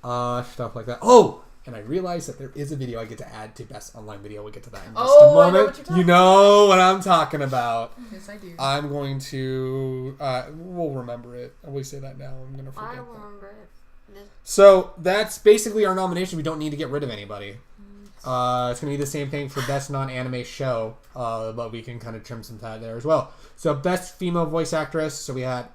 Speaker 1: Stuff like that. Oh! And I realized that there is a video I get to add to Best Online Video. We'll get to that in just a moment. You know what I'm talking about.
Speaker 2: Yes, I do.
Speaker 1: I'm going to... we'll remember it. I always say that now. I'm going to forget
Speaker 3: I remember it.
Speaker 1: So that's basically our nomination. We don't need to get rid of anybody. It's going to be the same thing for Best Non-Anime Show, but we can kind of trim some fat there as well. So Best Female Voice Actress. So we had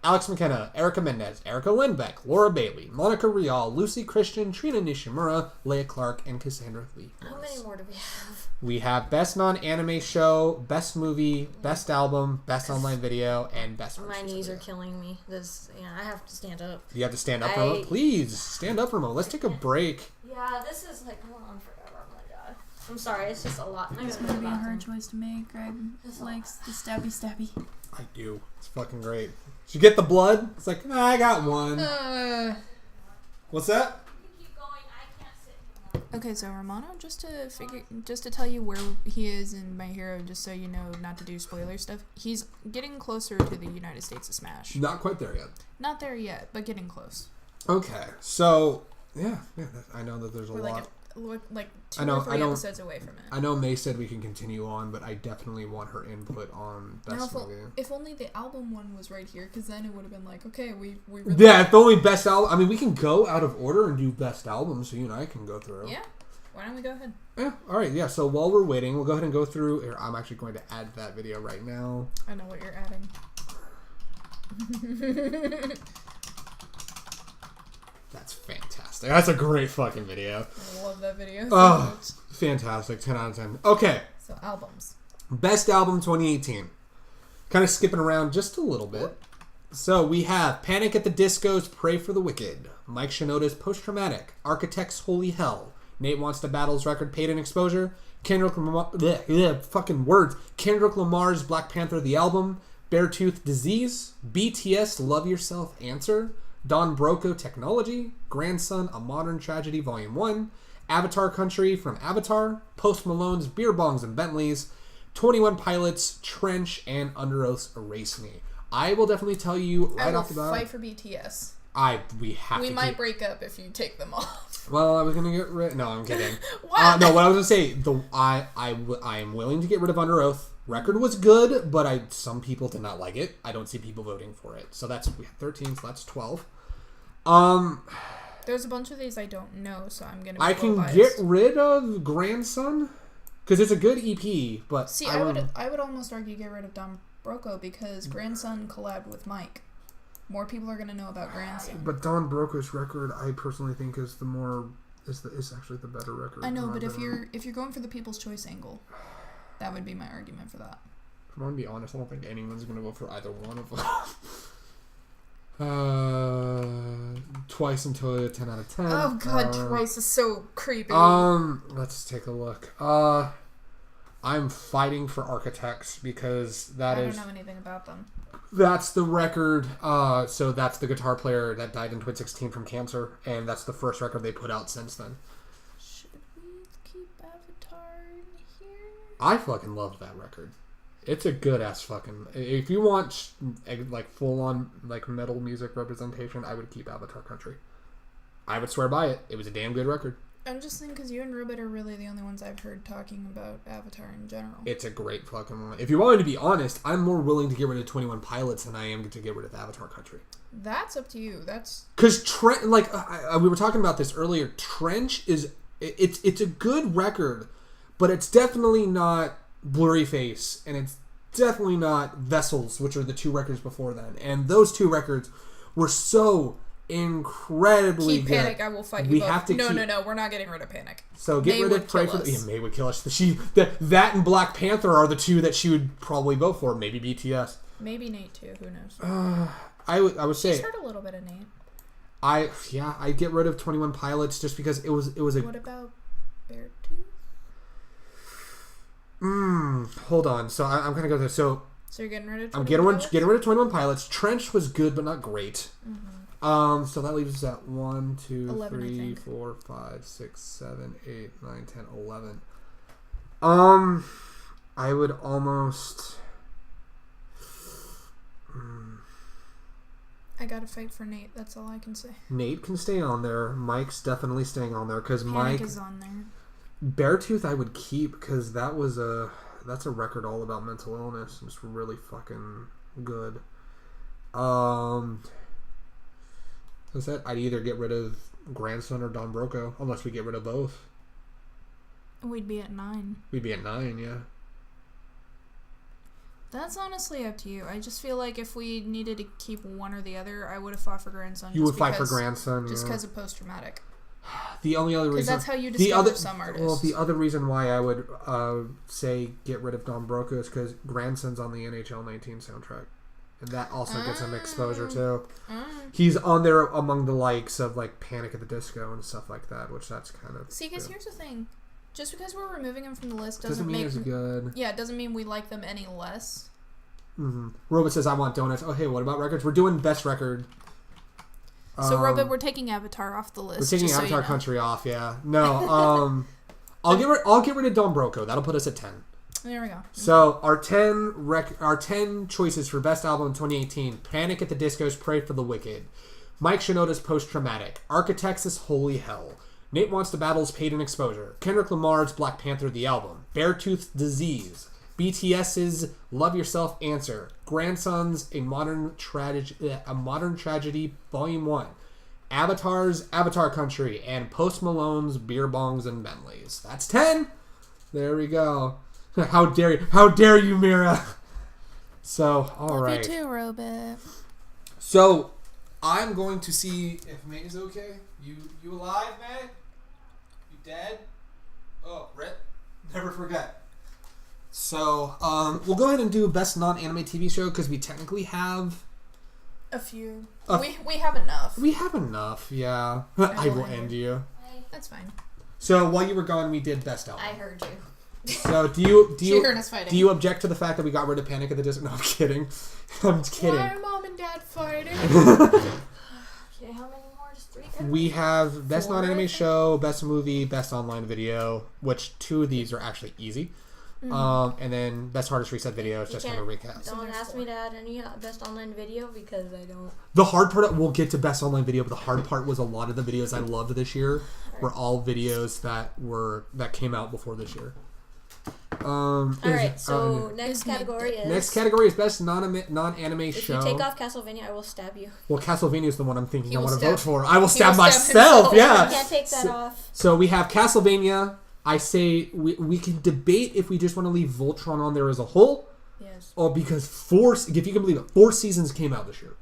Speaker 1: Alex McKenna, Erica Mendez, Erica Lindbeck, Laura Bailey, Monica Rial, Lucy Christian, Trina Nishimura, Leia Clark, and Cassandra Lee Morris.
Speaker 3: How many more do we have?
Speaker 1: We have Best Non-Anime Show, Best Movie, Best Album, Best Online Video, and Best...
Speaker 3: My knees are killing me. I have to stand up.
Speaker 1: You have to stand up for a moment? Please, stand up for a moment. Let's take a break.
Speaker 3: Yeah, this is like going on forever. Oh my god. I'm sorry, it's just a lot.
Speaker 2: It's going to be a hard choice to make. Greg likes the stabby.
Speaker 1: I do. It's fucking great. Did you get the blood? It's like, I got one. What's that?
Speaker 2: Okay, so Romano, just to tell you where he is in My Hero, just so you know not to do spoiler stuff, he's getting closer to the United States of Smash.
Speaker 1: Not quite there yet.
Speaker 2: Not there yet, but getting close.
Speaker 1: Okay, so yeah, I know that there's a lot.
Speaker 2: Like 2 or 3 episodes away from it.
Speaker 1: I know May said we can continue on, but I definitely want her input on Best Movie.
Speaker 2: If only the album one was right here, because then it would have been like, okay, we really...
Speaker 1: Yeah, if only Best Album... I mean, we can go out of order and do Best Album, so you and I can go through.
Speaker 2: Yeah, why don't we go ahead?
Speaker 1: Yeah, alright, yeah, so while we're waiting, we'll go ahead and go through... Here, I'm actually going to add that video right now.
Speaker 2: I know what you're adding.
Speaker 1: That's fantastic. That's a great fucking video.
Speaker 2: I love that video.
Speaker 1: Oh, fantastic. 10 out of 10. Okay.
Speaker 2: So, albums.
Speaker 1: Best Album 2018. Kind of skipping around just a little bit. So, we have Panic at the Disco's Pray for the Wicked, Mike Shinoda's Post Traumatic, Architect's Holy Hell, Nate Wants to Battle's record Paid in Exposure, Kendrick Lamar's Black Panther the Album, Beartooth Disease, BTS Love Yourself Answer, Don Broco Technology, Grandson, A Modern Tragedy Volume 1, Avatar Country from Avatar, Post Malone's Beer Bongs and Bentleys, 21 Pilots, Trench, and Under Oath's Erase Me. I will definitely tell you right off the bat.
Speaker 2: I will fight for BTS.
Speaker 1: We
Speaker 2: might break up if you take them off.
Speaker 1: Well, I was gonna get rid. No, I'm kidding.
Speaker 2: What?
Speaker 1: No, what I was gonna say. I am willing to get rid of Under Oath. Record was good, but some people did not like it. I don't see people voting for it. So we have 13. So that's 12.
Speaker 2: There's a bunch of these I don't know, so I'm gonna.
Speaker 1: I can get rid of Grandson because it's a good EP, but
Speaker 2: see, I would almost argue get rid of Don Broco because Grandson collabed with Mike. More people are gonna know about Grandson.
Speaker 1: But Don Broco's record, I personally think is actually the better record.
Speaker 2: I know, but if you're going for the People's Choice angle, that would be my argument for that.
Speaker 1: If I'm gonna be honest, I don't think anyone's gonna vote for either one of them. Twice until 10 out of 10.
Speaker 2: Oh god, Twice is so creepy.
Speaker 1: Let's take a look. I'm fighting for Architects because I don't
Speaker 2: know anything about them.
Speaker 1: That's the record. So that's the guitar player that died in 2016 from cancer, and that's the first record they put out since then.
Speaker 2: Should we keep Avatar in here?
Speaker 1: I fucking love that record. It's a good ass fucking. If you want like full on like metal music representation, I would keep Avatar Country. I would swear by it. It was a damn good record.
Speaker 2: I'm just thinking because you and Rubit are really the only ones I've heard talking about Avatar in general.
Speaker 1: It's a great fucking one. If you want me to be honest, I'm more willing to get rid of 21 Pilots than I am to get rid of Avatar Country.
Speaker 2: That's up to you. That's
Speaker 1: because we were talking about this earlier. Trench is it's a good record, but it's definitely not Blurry Face, and it's definitely not Vessels, which are the 2 records before then. And those 2 records were so incredibly
Speaker 2: keep
Speaker 1: good.
Speaker 2: Panic, I will fight you both.
Speaker 1: Have to
Speaker 2: No, we're not getting rid of Panic.
Speaker 1: So get rid of Pray for the... Yeah, May would kill us. That and Black Panther are the 2 that she would probably vote for. Maybe BTS.
Speaker 2: Maybe Nate too. Who knows?
Speaker 1: I would say...
Speaker 2: She's heard a little bit of Nate.
Speaker 1: I'd get rid of 21 Pilots just because it was a...
Speaker 2: What about Beartooth?
Speaker 1: Hold on. So I'm gonna go there. So
Speaker 2: you're getting rid of 21
Speaker 1: I'm getting rid of 21 Pilots. Trench was good but not great. Mm-hmm. So that leaves us at 1, 2,
Speaker 2: 11,
Speaker 1: 3, 4, 5, 6, 7, 8, 9, 10, 11. I would almost...
Speaker 2: I gotta fight for Nate. That's all I can say.
Speaker 1: Nate can stay on there. Mike's definitely staying on there because Mike
Speaker 2: is on there.
Speaker 1: Beartooth I would keep because that's a record all about mental illness. It's really fucking good. That's it. I'd either get rid of Grandson or Don Broco, unless we get rid of both.
Speaker 2: We'd be at 9.
Speaker 1: We'd be at 9, yeah.
Speaker 2: That's honestly up to you. I just feel like if we needed to keep one or the other, I would have fought for Grandson.
Speaker 1: You would fight for Grandson,
Speaker 2: just because of post-traumatic.
Speaker 1: The only other reason...
Speaker 2: Because that's how you discover some artists.
Speaker 1: Well, the other reason why I would say get rid of Don Broco is because Grandson's on the NHL 19 soundtrack. And that also gets him exposure, too. He's on there among the likes of, like, Panic at the Disco and stuff like that, which that's kind of...
Speaker 2: See, because here's the thing. Just because we're removing them from the list
Speaker 1: doesn't mean it's good.
Speaker 2: Yeah, it doesn't mean we like them any less.
Speaker 1: Mm-hmm. Robot says, I want donuts. Oh, hey, what about records? We're doing best record.
Speaker 2: So, Robot, we're taking Avatar off the list.
Speaker 1: We're taking Avatar Country off, yeah. No, I'll get rid of Don Broco. That'll put us at 10.
Speaker 2: There we go.
Speaker 1: So, our 10 choices for best album in 2018. Panic at the Disco's Pray for the Wicked. Mike Shinoda's Post Traumatic. Architects' Holy Hell. Nate Wants to Battle's Paid in Exposure. Kendrick Lamar's Black Panther the Album. Beartooth's Disease. BTS's Love Yourself Answer. Grandson's A Modern Tragedy Volume 1. Avatar's Avatar Country. And Post Malone's Beer Bongs and Bentleys. That's 10. There we go. How dare you, Mira? So, alright.
Speaker 2: Love you too, Robot.
Speaker 1: So, I'm going to see if May's okay. You alive, May? You dead? Oh, Rip. Never forget. So, we'll go ahead and do best non-anime TV show because we technically have
Speaker 2: a few. We have enough.
Speaker 1: We have enough, yeah. I will end you.
Speaker 2: That's fine.
Speaker 1: So while you were gone, we did best album.
Speaker 3: I heard you.
Speaker 1: So do you
Speaker 2: she heard us fighting.
Speaker 1: Do you object to the fact that we got rid of Panic at the Disco? No, I'm kidding. I'm kidding.
Speaker 2: Why are Mom and Dad fighting?
Speaker 3: Okay, how many more? Just 3?
Speaker 1: We have best non-anime show, best movie, best online video, which 2 of these are actually easy. And then best hardest reset video is just going to recap.
Speaker 3: Don't ask me to add any best online video because I don't.
Speaker 1: The hard part, we'll get to best online video, but the hard part was a lot of the videos I loved this year were all videos that came out before this year.
Speaker 3: Alright, so next category is
Speaker 1: best non-anime show.
Speaker 3: If you take off Castlevania, I will stab you.
Speaker 1: Well, Castlevania is the one I'm thinking I want to vote for. I will stab myself. Yeah.
Speaker 3: You can't take that off.
Speaker 1: So we have Castlevania. I say we can debate if we just want to leave Voltron on there as a whole.
Speaker 2: Yes.
Speaker 1: Or because if you can believe it, 4 seasons came out this year.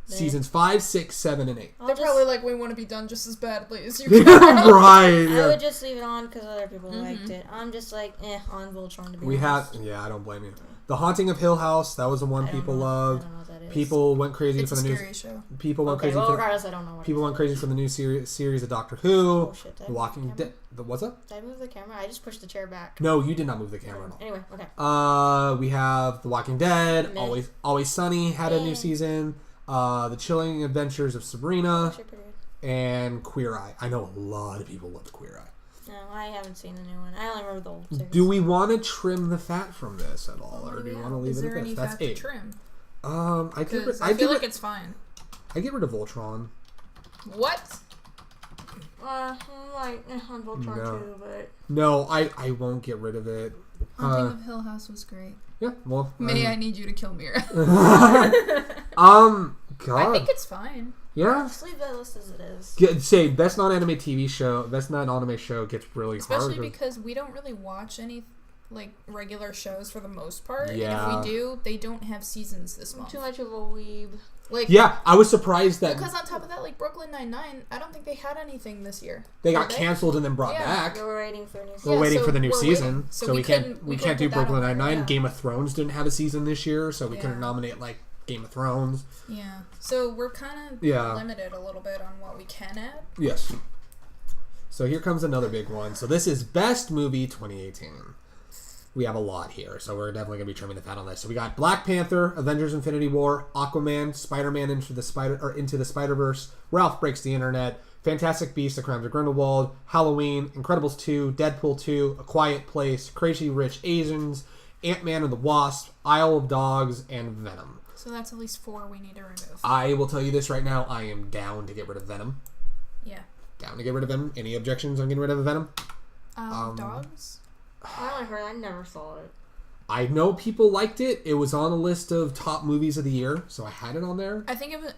Speaker 1: Seasons 5, 6, 7, and 8.
Speaker 2: They're probably like, we want to be done just as badly as you.
Speaker 1: Right. Yeah.
Speaker 3: I would just leave it on because other people liked it. I'm just like, on Voltron to be honest.
Speaker 1: I don't blame you. The Haunting of Hill House, that was the one people loved.
Speaker 3: I don't know what that is.
Speaker 1: People went crazy
Speaker 2: it's
Speaker 1: for the
Speaker 2: a
Speaker 1: new
Speaker 2: scary show.
Speaker 1: People went crazy.
Speaker 3: Regardless, I don't know what
Speaker 1: people went crazy for the new series of Doctor Who. The Walking Dead. What's up?
Speaker 3: Did I move the camera? I just pushed the chair back.
Speaker 1: No, you did not move the camera at all.
Speaker 3: Anyway, okay.
Speaker 1: We have The Walking Dead. Always Sunny had a new season. The Chilling Adventures of Sabrina. And Queer Eye. I know a lot of people loved Queer Eye.
Speaker 3: No, I haven't seen the new one. I only remember the old series.
Speaker 1: Do we want to trim the fat from this at all, or do you want to leave it at this? That's 8.
Speaker 2: Trim?
Speaker 1: I
Speaker 2: feel like it's fine.
Speaker 1: I get rid of Voltron.
Speaker 2: What?
Speaker 3: On Voltron too, but...
Speaker 1: No, I won't get rid of it.
Speaker 2: Haunting of Hill House was great.
Speaker 1: Yeah, well...
Speaker 2: May I need you to kill Mira.
Speaker 1: God.
Speaker 2: I think it's fine.
Speaker 1: Yeah.
Speaker 3: Just leave that list as it is.
Speaker 1: Say, best non-anime TV show, best non-anime show gets really hard.
Speaker 2: Especially because we don't really watch any, like, regular shows for the most part.
Speaker 1: Yeah.
Speaker 2: And if we do, they don't have seasons this month.
Speaker 3: Too much of a weeb.
Speaker 2: Like,
Speaker 1: yeah, I was surprised that...
Speaker 2: Because on top of that, like, Brooklyn Nine-Nine, I don't think they had anything this year.
Speaker 1: They got canceled and then brought back.
Speaker 3: We're waiting for a new season.
Speaker 1: We're waiting for the new season.
Speaker 2: Waiting.
Speaker 1: So we can't do Brooklyn Nine-Nine.
Speaker 2: Yeah.
Speaker 1: Game of Thrones didn't have a season this year, so we couldn't nominate, like, Game of Thrones.
Speaker 2: Yeah. So we're kind of limited a little bit on what we can add.
Speaker 1: Yes. So here comes another big one. So this is Best Movie 2018. We have a lot here, so we're definitely going to be trimming the fat on this. So we got Black Panther, Avengers Infinity War, Aquaman, Spider-Man Into the Spider-Verse, Ralph Breaks the Internet, Fantastic Beasts: The Crimes of Grindelwald, Halloween, Incredibles 2, Deadpool 2, A Quiet Place, Crazy Rich Asians, Ant-Man and the Wasp, Isle of Dogs, and Venom.
Speaker 2: So that's at least 4 we need to remove.
Speaker 1: I will tell you this right now, I am down to get rid of Venom.
Speaker 2: Yeah.
Speaker 1: Down to get rid of Venom. Any objections on getting rid of Venom?
Speaker 2: Dogs?
Speaker 3: I only heard. I never saw it.
Speaker 1: I know people liked it. It was on a list of top movies of the year, so I had it on there.
Speaker 2: I think it was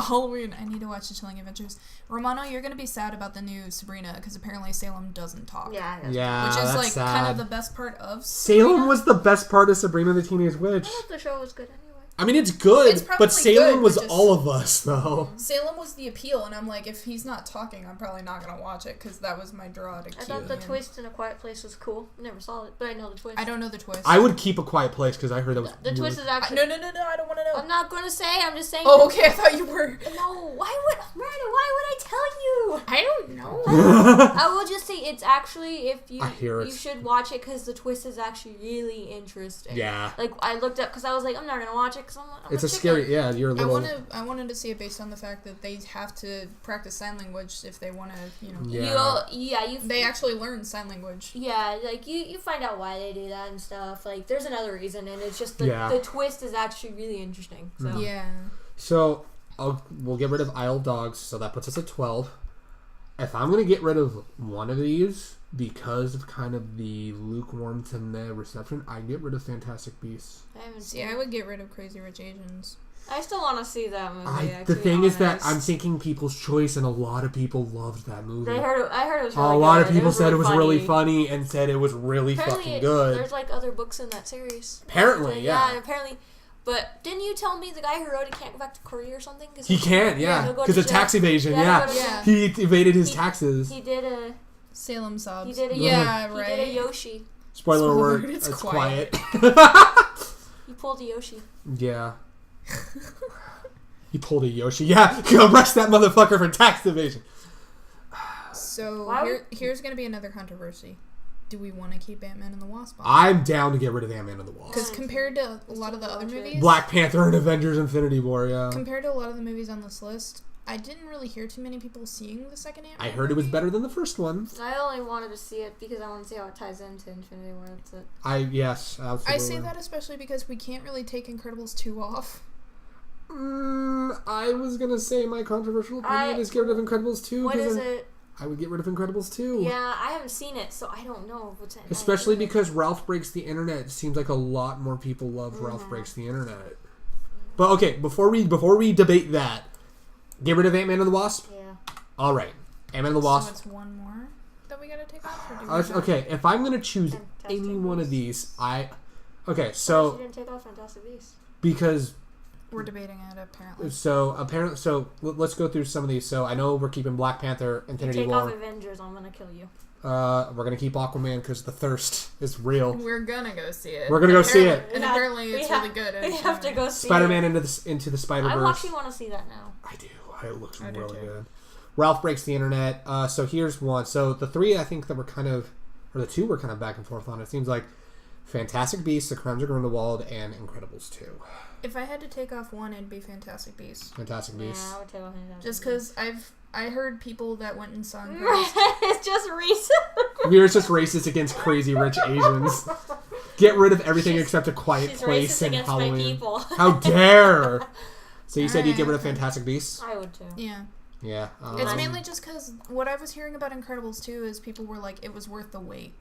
Speaker 2: Halloween. I need to watch The Chilling Adventures. Romano, you're gonna be sad about the new Sabrina because apparently Salem doesn't talk.
Speaker 3: Yeah,
Speaker 2: which is
Speaker 1: that's
Speaker 2: like
Speaker 1: sad.
Speaker 2: kind of the best part of Sabrina.
Speaker 1: Salem was the best part of Sabrina the Teenage Witch.
Speaker 3: I thought the show was good anyway.
Speaker 1: I mean, it's good,
Speaker 2: It's probably
Speaker 1: but Salem
Speaker 2: good,
Speaker 1: was
Speaker 2: but just-
Speaker 1: all of us, though.
Speaker 2: Salem was the appeal, and I'm like, if he's not talking, I'm probably not gonna watch it because that was my draw to
Speaker 3: I
Speaker 2: cue
Speaker 3: thought the
Speaker 2: him.
Speaker 3: twist in A Quiet Place was cool. Never saw it, but I know the twist.
Speaker 2: I don't know the twist.
Speaker 1: I would keep A Quiet Place because I heard that was
Speaker 3: The twist is actually.
Speaker 2: No, I don't want to know.
Speaker 3: I'm not gonna say. I'm just saying.
Speaker 2: Oh, okay. I thought you were.
Speaker 3: No. Why would I tell you?
Speaker 2: I don't know.
Speaker 3: I will just say it's actually
Speaker 1: I hear it.
Speaker 3: you should watch it because the twist is actually really interesting.
Speaker 1: Yeah.
Speaker 3: Like I looked up because I was like I'm not gonna watch it because I'm
Speaker 1: It's a scary, yeah, you're a little...
Speaker 2: I wanted to see it based on the fact that they have to practice sign language if they want to, They actually learn sign language.
Speaker 3: Yeah, like you find out why they do that and stuff. Like there's another reason, and it's just the twist is actually really interesting. So.
Speaker 2: Yeah.
Speaker 1: So we'll get rid of Isle of Dogs, so that puts us at 12. If I'm going to get rid of one of these because of kind of the lukewarm to the reception, I'd get rid of Fantastic Beasts.
Speaker 2: I would get rid of Crazy Rich Asians.
Speaker 3: I still want to see that movie.
Speaker 1: The thing is that I'm thinking People's Choice, and a lot of people loved that movie.
Speaker 3: I heard it was really
Speaker 1: a
Speaker 3: good.
Speaker 1: lot of people said it was
Speaker 3: funny.
Speaker 1: really funny and said it was really
Speaker 3: Apparently
Speaker 1: fucking good.
Speaker 3: There's like other books in that series.
Speaker 1: Apparently, yeah.
Speaker 3: Yeah, apparently. But didn't you tell me the guy who wrote it can't go back to Korea or something?
Speaker 1: He can't, yeah. Because of tax evasion, yeah. He evaded his taxes.
Speaker 3: He did a...
Speaker 2: Salem sobs.
Speaker 3: He did a...
Speaker 2: Yeah, right.
Speaker 3: He did a Yoshi.
Speaker 1: Spoiler alert, it's quiet.
Speaker 3: He pulled a Yoshi.
Speaker 1: Yeah. He pulled a Yoshi. Yeah, arrest that motherfucker for tax evasion.
Speaker 2: So here's going to be another controversy. Do we want to keep Ant-Man and the Wasp on?
Speaker 1: I'm down to get rid of Ant-Man and the Wasp.
Speaker 2: Because compared to a lot of the other movies...
Speaker 1: Black Panther and Avengers Infinity War, yeah.
Speaker 2: Compared to a lot of the movies on this list, I didn't really hear too many people seeing the second Ant-Man
Speaker 1: I heard it was better than the first one.
Speaker 3: I only wanted to see it because I want to see how it ties into Infinity War. That's it.
Speaker 1: Yes, absolutely.
Speaker 2: I say that especially because we can't really take Incredibles 2 off.
Speaker 1: I was going to say my controversial opinion is get rid of Incredibles 2.
Speaker 3: What is it?
Speaker 1: I would get rid of Incredibles 2.
Speaker 3: Yeah, I haven't seen it, so I don't know what's in it.
Speaker 1: Especially because Ralph Breaks the Internet. It seems like a lot more people love Ralph Breaks the Internet. But okay, before we debate that, get rid of Ant-Man and the Wasp?
Speaker 3: Yeah.
Speaker 1: Alright. Ant-Man and the Wasp.
Speaker 2: So it's one more that we gotta take off? Or do we
Speaker 1: Okay, if I'm going to choose
Speaker 3: Fantastic
Speaker 1: any one of
Speaker 3: Beasts.
Speaker 1: these, Okay, so...
Speaker 3: You didn't take off Fantastic Beasts.
Speaker 1: Because...
Speaker 2: We're debating it, apparently.
Speaker 1: So let's go through some of these. So I know we're keeping Black Panther, Infinity War.
Speaker 3: Take off Avengers, I'm gonna kill you.
Speaker 1: We're gonna keep Aquaman because the thirst is real.
Speaker 2: We're gonna go see it.
Speaker 1: We're gonna go see it.
Speaker 2: And apparently it's really good.
Speaker 3: We have to go see
Speaker 1: Spider-Man
Speaker 3: it.
Speaker 1: into the Spider-Verse.
Speaker 3: I actually want to see that now.
Speaker 1: I do. It looks really good. Ralph Breaks the Internet. So here's one. So the three I think that were kind of, or the two we're kind of back and forth on. It seems like Fantastic Beasts, The Crimes of Grindelwald, and Incredibles 2.
Speaker 2: If I had to take off one, it'd be Fantastic Beasts.
Speaker 1: Fantastic Beasts.
Speaker 3: Yeah, I would take off Fantastic
Speaker 2: Just because I heard people that went and saw
Speaker 3: It's just racist.
Speaker 1: We're just racist against Crazy Rich Asians. Get rid of everything except A Quiet Place and Halloween.
Speaker 3: My people.
Speaker 1: How dare! So you said you'd get rid of Fantastic Beasts?
Speaker 3: I would too.
Speaker 2: Yeah.
Speaker 1: Yeah.
Speaker 2: It's mainly just because what I was hearing about Incredibles 2 is people were like, it was worth the wait.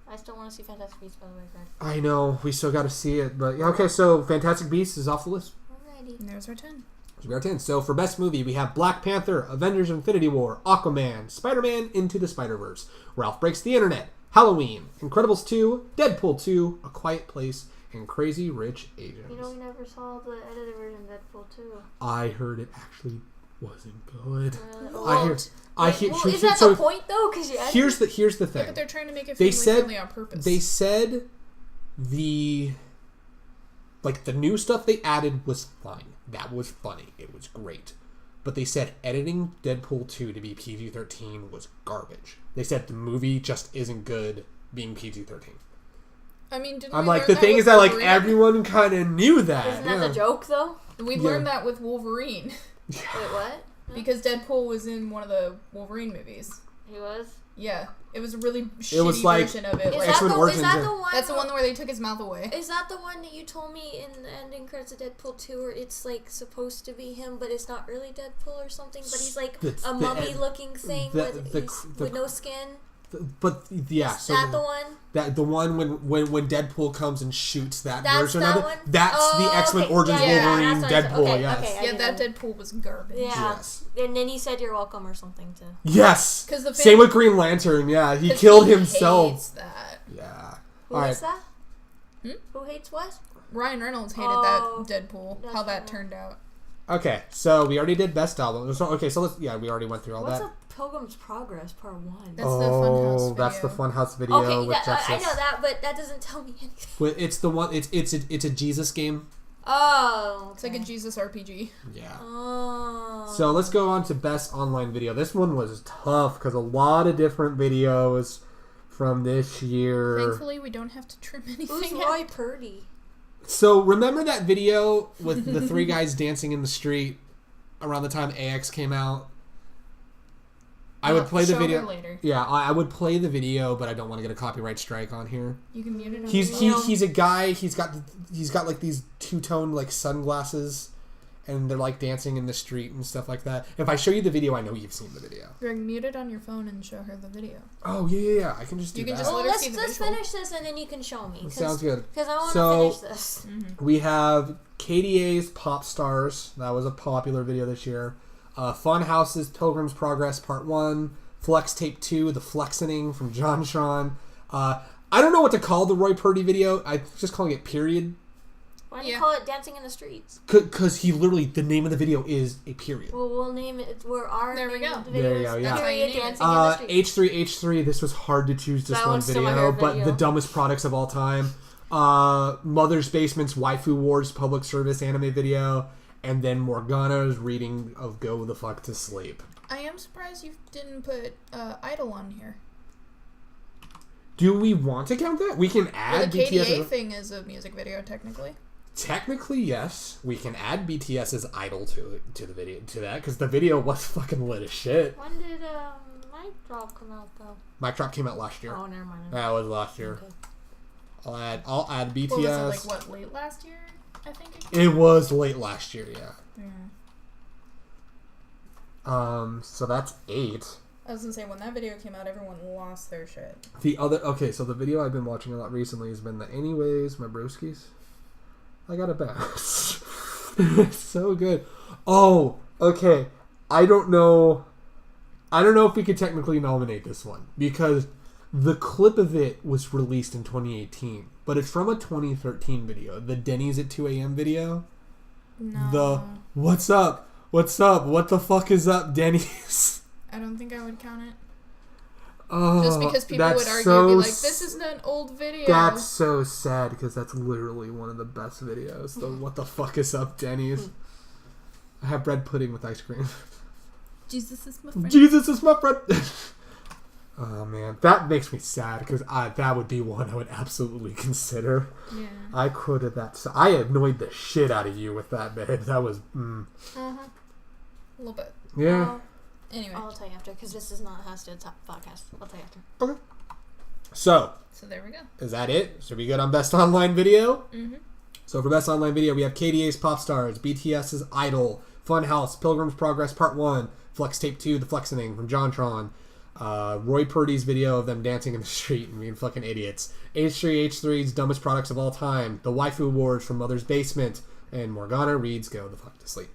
Speaker 3: I still want to see Fantastic Beasts, by the way, Greg.
Speaker 1: I know. We still got to see it. But yeah, okay, so Fantastic Beasts is off the list.
Speaker 3: Alrighty.
Speaker 2: And there's our 10.
Speaker 1: We are 10. So for best movie, we have Black Panther, Avengers Infinity War, Aquaman, Spider-Man Into the Spider-Verse, Ralph Breaks the Internet, Halloween, Incredibles 2, Deadpool 2, A Quiet Place, and Crazy Rich Asians.
Speaker 3: You know, we never saw the edited version of Deadpool 2.
Speaker 1: I heard it actually wasn't good.
Speaker 3: Is that
Speaker 1: so
Speaker 3: the point though? Because
Speaker 1: here's the thing.
Speaker 2: Yeah, but they're trying to make it family-friendly on purpose.
Speaker 1: They said the new stuff they added was fine. That was funny. It was great. But they said editing Deadpool 2 to be PG-13 was garbage. They said the movie just isn't good being PG-13.
Speaker 2: I mean,
Speaker 1: I'm like, the thing is that like everyone kind of knew that.
Speaker 3: Isn't that the joke though?
Speaker 2: We learned that with Wolverine.
Speaker 3: Wait, what?
Speaker 2: Because Deadpool was in one of the Wolverine movies.
Speaker 3: He was?
Speaker 2: Yeah. It was a really shitty version of it.
Speaker 3: Is that the one?
Speaker 2: That's the one where they took his mouth away.
Speaker 3: Is that the one that you told me in the ending credits of Deadpool 2 where it's like supposed to be him, but it's not really Deadpool or something? But he's like a mummy-looking thing with no skin?
Speaker 1: But yeah,
Speaker 3: is that the one?
Speaker 1: The one when Deadpool comes and shoots that version
Speaker 3: that
Speaker 1: of it.
Speaker 3: one?
Speaker 1: That's the X-Men Origins Wolverine Deadpool.
Speaker 3: Okay,
Speaker 1: yes.
Speaker 3: Okay,
Speaker 2: yeah, that Deadpool was garbage.
Speaker 3: Yeah.
Speaker 1: Yes.
Speaker 3: And then he said "You're welcome" or something too.
Speaker 1: Yes. Same with Green Lantern. Yeah, he killed himself.
Speaker 2: Hates that.
Speaker 1: Yeah.
Speaker 3: Who hates that? Who hates what?
Speaker 2: Ryan Reynolds hated that Deadpool. How that turned out.
Speaker 1: Okay, so we already did best album. Okay, so we already went through all that.
Speaker 3: What's a Pilgrim's Progress Part 1?
Speaker 2: That's the Funhouse video.
Speaker 1: That's the Funhouse video.
Speaker 3: Okay,
Speaker 1: with
Speaker 3: I know that, but that doesn't tell me anything.
Speaker 1: It's the one. It's a Jesus game.
Speaker 3: Oh, okay.
Speaker 2: It's like a Jesus RPG.
Speaker 1: Yeah.
Speaker 3: Oh.
Speaker 1: So let's go on to best online video. This one was tough because a lot of different videos from this year.
Speaker 2: Thankfully, we don't have to trim anything.
Speaker 3: Who's Roy Purdy?
Speaker 1: So remember that video with the three guys dancing in the street around the time AX came out? I would play the video
Speaker 2: later.
Speaker 1: Yeah, I would play the video, but I don't want to get a copyright strike on here.
Speaker 2: You can mute it.
Speaker 1: He's a guy. He's got like these two-tone like sunglasses, and they're like dancing in the street and stuff like that. If I show you the video, I know you've seen the video.
Speaker 2: Greg, mute it on your phone and show her the video.
Speaker 1: Oh yeah. I can just do that.
Speaker 3: Let's finish this and then you can show me.
Speaker 1: Sounds good.
Speaker 3: Because I want to finish this.
Speaker 1: We have KDA's Pop Stars. That was a popular video this year. Funhouse's Pilgrim's Progress Part 1. Flex Tape 2, The Flexening from John Sean. I don't know what to call the Roy Purdy video. I'm just calling it Period.
Speaker 3: Why do you call it Dancing in the Streets?
Speaker 1: Because he literally, the name of the video is a period.
Speaker 3: Well, we'll name it.
Speaker 2: There we go.
Speaker 1: There you go, yeah.
Speaker 3: Period Dancing in the Streets.
Speaker 1: H3H3, this was hard to choose just one video, but the dumbest products of all time. Mother's Basement's Waifu Wars public service anime video. And then Morgana's reading of Go the Fuck to Sleep.
Speaker 2: I am surprised you didn't put Idol on here.
Speaker 1: Do we want to count that? We can add
Speaker 2: the
Speaker 1: BTS.
Speaker 2: KDA thing is a music video, technically.
Speaker 1: Technically, yes. We can add BTS's Idol to the video to that because the video was fucking lit as shit.
Speaker 3: When did Mic Drop come out though?
Speaker 1: Mic Drop came out last year.
Speaker 3: Oh, never mind.
Speaker 1: That was last year.
Speaker 3: Okay.
Speaker 1: I'll add BTS.
Speaker 2: What was it, late last year? I think
Speaker 1: it was late last year, yeah.
Speaker 2: Yeah.
Speaker 1: So that's 8.
Speaker 2: I was gonna say, when that video came out, everyone lost their shit.
Speaker 1: So the video I've been watching a lot recently has been the Anyways, my broskies. I got a best. It's so good. Oh, okay. I don't know if we could technically nominate this one because the clip of it was released in 2018, but it's from a 2013 video. The Denny's at 2 a.m. video.
Speaker 2: No.
Speaker 1: The what's up? What's up? What the fuck is up, Denny's?
Speaker 2: I don't think I would count it.
Speaker 1: Oh,
Speaker 2: just because people would argue, be like, this isn't an old video.
Speaker 1: That's so sad because that's literally one of the best videos. The what the fuck is up, Denny's? I have bread pudding with ice cream.
Speaker 2: Jesus is my friend.
Speaker 1: Jesus is my friend. Oh man, that makes me sad because that would be one I would absolutely consider.
Speaker 2: Yeah.
Speaker 1: I quoted that. So I annoyed the shit out of you with that, babe. That was.
Speaker 2: A little bit.
Speaker 1: Yeah.
Speaker 2: Anyway.
Speaker 3: I'll tell you after because this is not has to top podcast. I'll tell you after.
Speaker 1: Okay. So
Speaker 2: there we go.
Speaker 1: Is that it? Should we good on best online video?
Speaker 2: Mm-hmm.
Speaker 1: So for best online video, we have KDA's Pop Stars, BTS's Idol, Funhouse, Pilgrim's Progress Part 1, Flex Tape 2, The Flexening from JonTron, Roy Purdy's video of them dancing in the street and being fucking idiots, H3H3's Dumbest Products of All Time, The Waifu Awards from Mother's Basement, and Morgana Reed's Go the Fuck to Sleep.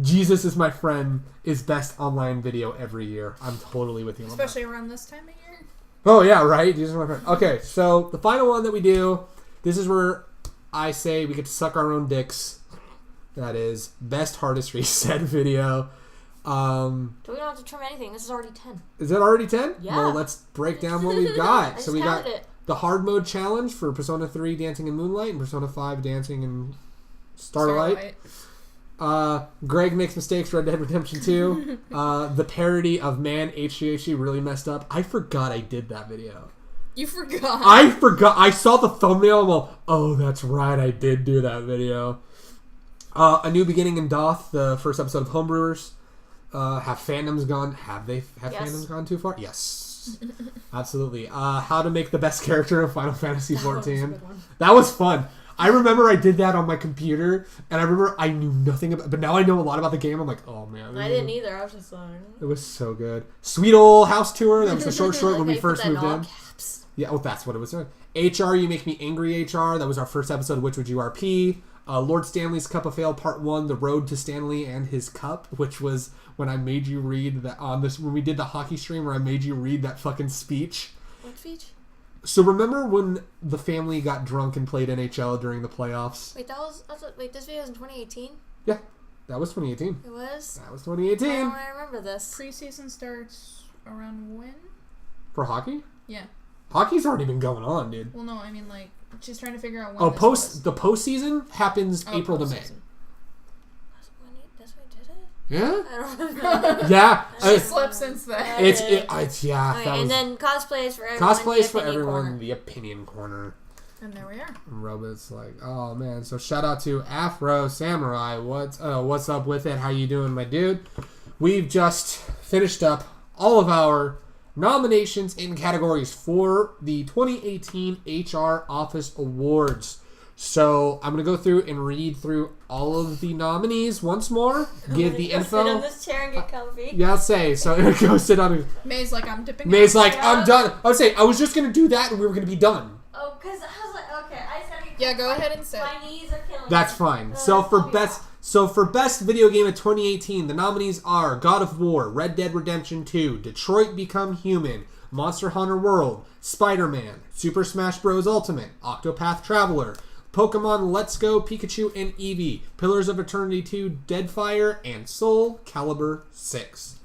Speaker 1: Jesus is My Friend is best online video every year. I'm totally with you on that.
Speaker 2: Especially around this time of year.
Speaker 1: Oh, yeah, right? Jesus is My Friend. Okay, so the final one that we do, this is where I say we get to suck our own dicks. That is best hardest reset video.
Speaker 3: We don't have to trim anything. This is already 10.
Speaker 1: Is it already 10?
Speaker 3: Yeah.
Speaker 1: Well, let's break down what we've got.
Speaker 3: So we got
Speaker 1: the hard mode challenge for Persona 3 Dancing in Moonlight and Persona 5 Dancing in Starlight. Greg Makes Mistakes, Red Dead Redemption 2. The parody of Man, HGHG really messed up. I forgot I did that video.
Speaker 2: You forgot.
Speaker 1: I forgot. I saw the thumbnail and well, oh, that's right. I did do that video. A New Beginning in Doth, the first episode of Homebrewers. Have fandoms gone? Have fandoms gone too far? Yes, absolutely. How to make the best character in Final Fantasy XIV. That was fun. I remember I did that on my computer, and I remember I knew nothing about, but now I know a lot about the game. I'm like, oh man.
Speaker 3: I didn't either. I was just like,
Speaker 1: it was so good. Sweet Old House Tour. That was the short
Speaker 3: like
Speaker 1: when we first moved in.
Speaker 3: Caps.
Speaker 1: Yeah, well, that's what it was. HR, You Make Me Angry. HR. That was our first episode of Which Would You RP. Lord Stanley's Cup of Fail Part 1, The Road to Stanley and His Cup, which was when I made you read that on this, when we did the hockey stream where I made you read that fucking speech.
Speaker 3: What speech?
Speaker 1: So remember when the family got drunk and played NHL during the playoffs?
Speaker 3: Wait, this video was in 2018?
Speaker 1: Yeah, that was 2018.
Speaker 3: It was?
Speaker 1: That was 2018.
Speaker 3: I remember this.
Speaker 2: Preseason starts around when?
Speaker 1: For hockey?
Speaker 2: Yeah.
Speaker 1: Hockey's already been going on, dude.
Speaker 2: Well, no, I mean, like, she's trying to figure out when
Speaker 1: the postseason happens April to May.
Speaker 3: That's when we did it?
Speaker 1: Yeah?
Speaker 3: I don't remember.
Speaker 1: Yeah.
Speaker 2: She slept since then.
Speaker 1: It's yeah.
Speaker 3: Okay, and then cosplays for everyone.
Speaker 1: Cosplays for everyone. The opinion corner.
Speaker 2: And there we are.
Speaker 1: And Robot's like, oh man. So shout out to Afro Samurai. What's up with it? How you doing, my dude? We've just finished up all of our nominations in categories for the 2018 HR Office Awards. So I'm going to go through and read through all of the nominees once more. Give the info.
Speaker 3: Sit on this chair and get comfy.
Speaker 1: Yeah, I'll say. So go sit on it.
Speaker 2: May's like, I'm dipping.
Speaker 1: May's like, I'm done. I would say, I was just going to do that and we were going to be done.
Speaker 3: Oh, because I was like, okay, I just got to
Speaker 2: Yeah, go ahead and sit.
Speaker 3: My knees are killing me.
Speaker 1: That's fine. So for best video game of 2018, the nominees are God of War, Red Dead Redemption 2, Detroit Become Human, Monster Hunter World, Spider-Man, Super Smash Bros. Ultimate, Octopath Traveler, Pokemon Let's Go Pikachu and Eevee, Pillars of Eternity 2, Deadfire, and Soul Calibur 6.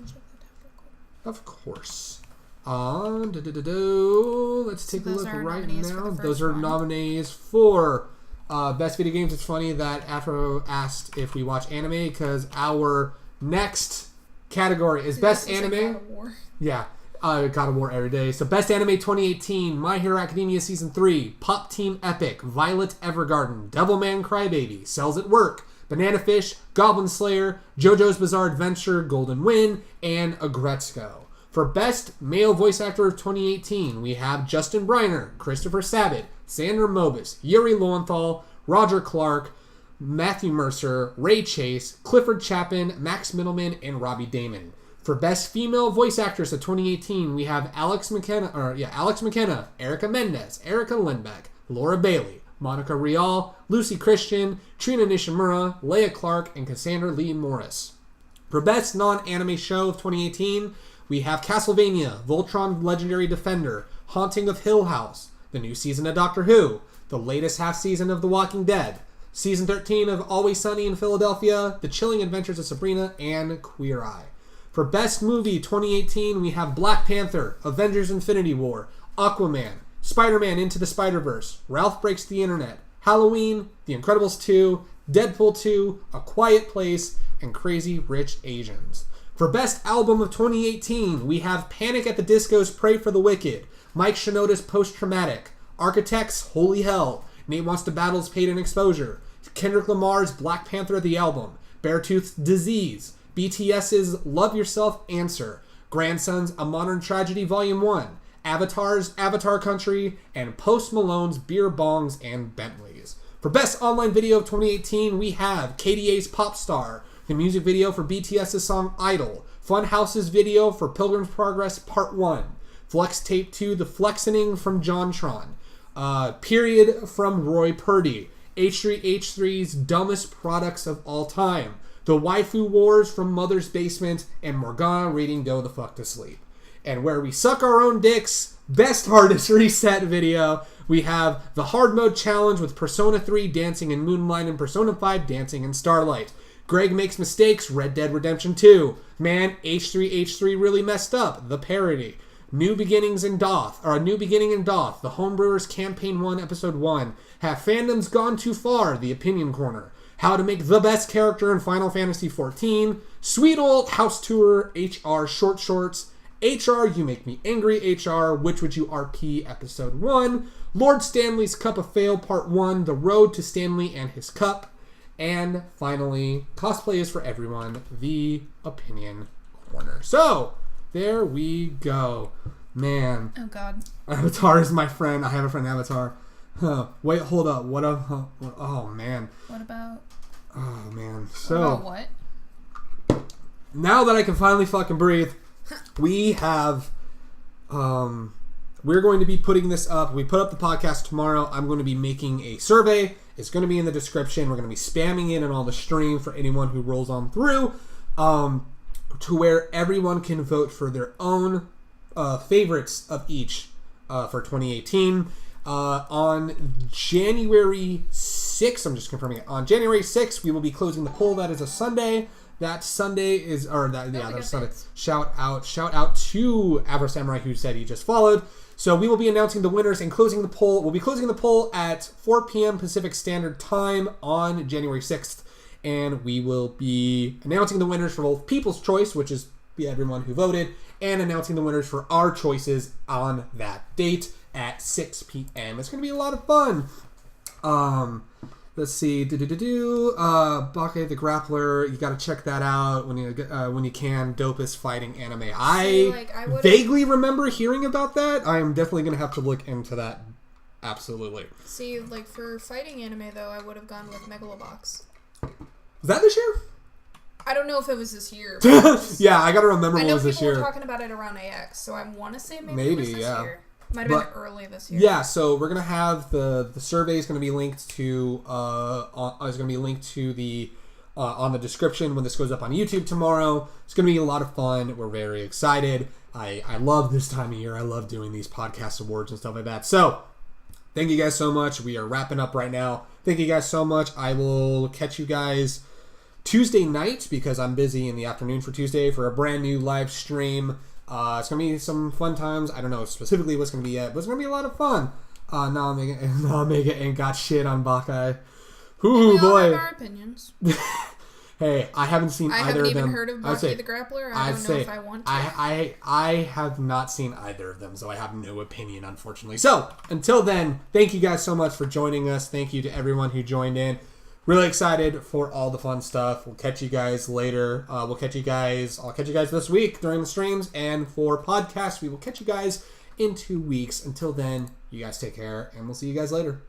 Speaker 1: Of course. Let's take a look right now. Those are nominees for best video games. It's funny that Afro asked if we watch anime because our next category is best anime.
Speaker 2: God of War.
Speaker 1: Yeah. God of War every day. So best anime 2018, My Hero Academia Season 3, Pop Team Epic, Violet Evergarden, Devilman Crybaby, Cells at Work, Banana Fish, Goblin Slayer, JoJo's Bizarre Adventure, Golden Wind, and Agretzko. For best male voice actor of 2018, we have Justin Briner, Christopher Sabat, Sandra Mobus, Yuri Lowenthal, Roger Clark, Matthew Mercer, Ray Chase, Clifford Chapin, Max Middleman, and Robbie Damon. For best female voice actress of 2018, we have Alex McKenna, Erica Mendez, Erica Lindbeck, Laura Bailey, Monica Rial, Lucy Christian, Trina Nishimura, Leia Clark, and Cassandra Lee Morris. For best non-anime show of 2018, we have Castlevania, Voltron Legendary Defender, Haunting of Hill House, the new season of Doctor Who, the latest half season of The Walking Dead, season 13 of Always Sunny in Philadelphia, The Chilling Adventures of Sabrina, and Queer Eye. For best movie 2018, we have Black Panther, Avengers Infinity War, Aquaman, Spider-Man Into the Spider-Verse, Ralph Breaks the Internet, Halloween, The Incredibles 2, Deadpool 2, A Quiet Place, and Crazy Rich Asians. For best album of 2018, we have Panic at the Disco's Pray for the Wicked, Mike Shinoda's Post Traumatic, Architects' Holy Hell, Nate Wants to Battle's Paid in Exposure, Kendrick Lamar's Black Panther the Album, Beartooth's Disease, BTS's Love Yourself Answer, Grandson's A Modern Tragedy Volume 1, Avatar's Avatar Country, and Post Malone's Beer Bongs and Bentleys. For Best Online Video of 2018, we have KDA's Pop Star, the music video for BTS's song Idol, Funhouse's video for Pilgrim's Progress Part 1, Flex Tape 2, The Flexening from JonTron, Period from Roy Purdy, H3H3's Dumbest Products of All Time, The Waifu Wars from Mother's Basement, and Morgana reading Go the Fuck to Sleep. And where we suck our own dicks, Best Hardest Reset video, we have the Hard Mode Challenge with Persona 3 Dancing in Moonlight and Persona 5 Dancing in Starlight. Greg Makes Mistakes, Red Dead Redemption 2. Man, H3H3 really messed up, the parody. New Beginning in Doth, The Homebrewers Campaign 1 Episode 1. Have Fandoms Gone Too Far, The Opinion Corner. How to Make the Best Character in Final Fantasy XIV. Sweet Old House Tour, HR Short Shorts. HR, You Make Me Angry, HR, Which Would You RP, Episode 1, Lord Stanley's Cup of Fail, Part 1, The Road to Stanley and His Cup, and finally, Cosplay is for Everyone, The Opinion Corner. So, there we go. Man.
Speaker 2: Oh, God.
Speaker 1: Avatar is my friend. I have a friend, Avatar. Wait, hold up. Oh, man.
Speaker 2: What about...
Speaker 1: Oh, man. So...
Speaker 2: What about what?
Speaker 1: Now that I can finally fucking breathe... We have, we're going to be putting this up. We put up the podcast tomorrow. I'm going to be making a survey. It's going to be in the description. We're going to be spamming it in all the stream for anyone who rolls on through, to where everyone can vote for their own favorites of each for 2018. On January 6th, I'm just confirming it. On January 6th, we will be closing the poll. That is a Sunday. That Sunday is, that's Sunday. Shout out to Avro Samurai who said he just followed. So we will be announcing the winners and closing the poll. We'll be closing the poll at 4 p.m. Pacific Standard Time on January 6th. And we will be announcing the winners for both People's Choice, which is everyone who voted, and announcing the winners for our choices on that date at 6 p.m. It's going to be a lot of fun. Let's see, Bake the Grappler. You got to check that out when you can. Dopest fighting anime. I vaguely remember hearing about that. I am definitely gonna have to look into that. Absolutely.
Speaker 2: See, like for fighting anime though, I would have gone with Megalobox.
Speaker 1: Was that this year?
Speaker 2: I don't know if it was this year.
Speaker 1: Yeah, I gotta remember what was this year.
Speaker 2: I know people were talking about it around AX, so I want to say maybe it was this year. Might have been early this year.
Speaker 1: Yeah, so we're gonna have the survey is gonna be linked to the on the description when this goes up on YouTube tomorrow. It's gonna be a lot of fun. We're very excited. I love this time of year. I love doing these podcast awards and stuff like that. So thank you guys so much. We are wrapping up right now. Thank you guys so much. I will catch you guys Tuesday night because I'm busy in the afternoon for Tuesday for a brand new live stream. It's going to be some fun times. I don't know specifically what's going to be yet, but it's going to be a lot of fun. Omega ain't got shit on Bakai. Ooh, boy.
Speaker 2: Have our opinions.
Speaker 1: Hey, I haven't seen either of them. I haven't even
Speaker 2: heard of Baki the Grappler. I don't know if I want to.
Speaker 1: I have not seen either of them, so I have no opinion, unfortunately. So, until then, thank you guys so much for joining us. Thank you to everyone who joined in. Really excited for all the fun stuff. We'll catch you guys later. I'll catch you guys this week during the streams. And for podcasts, we will catch you guys in 2 weeks. Until then, you guys take care, and we'll see you guys later.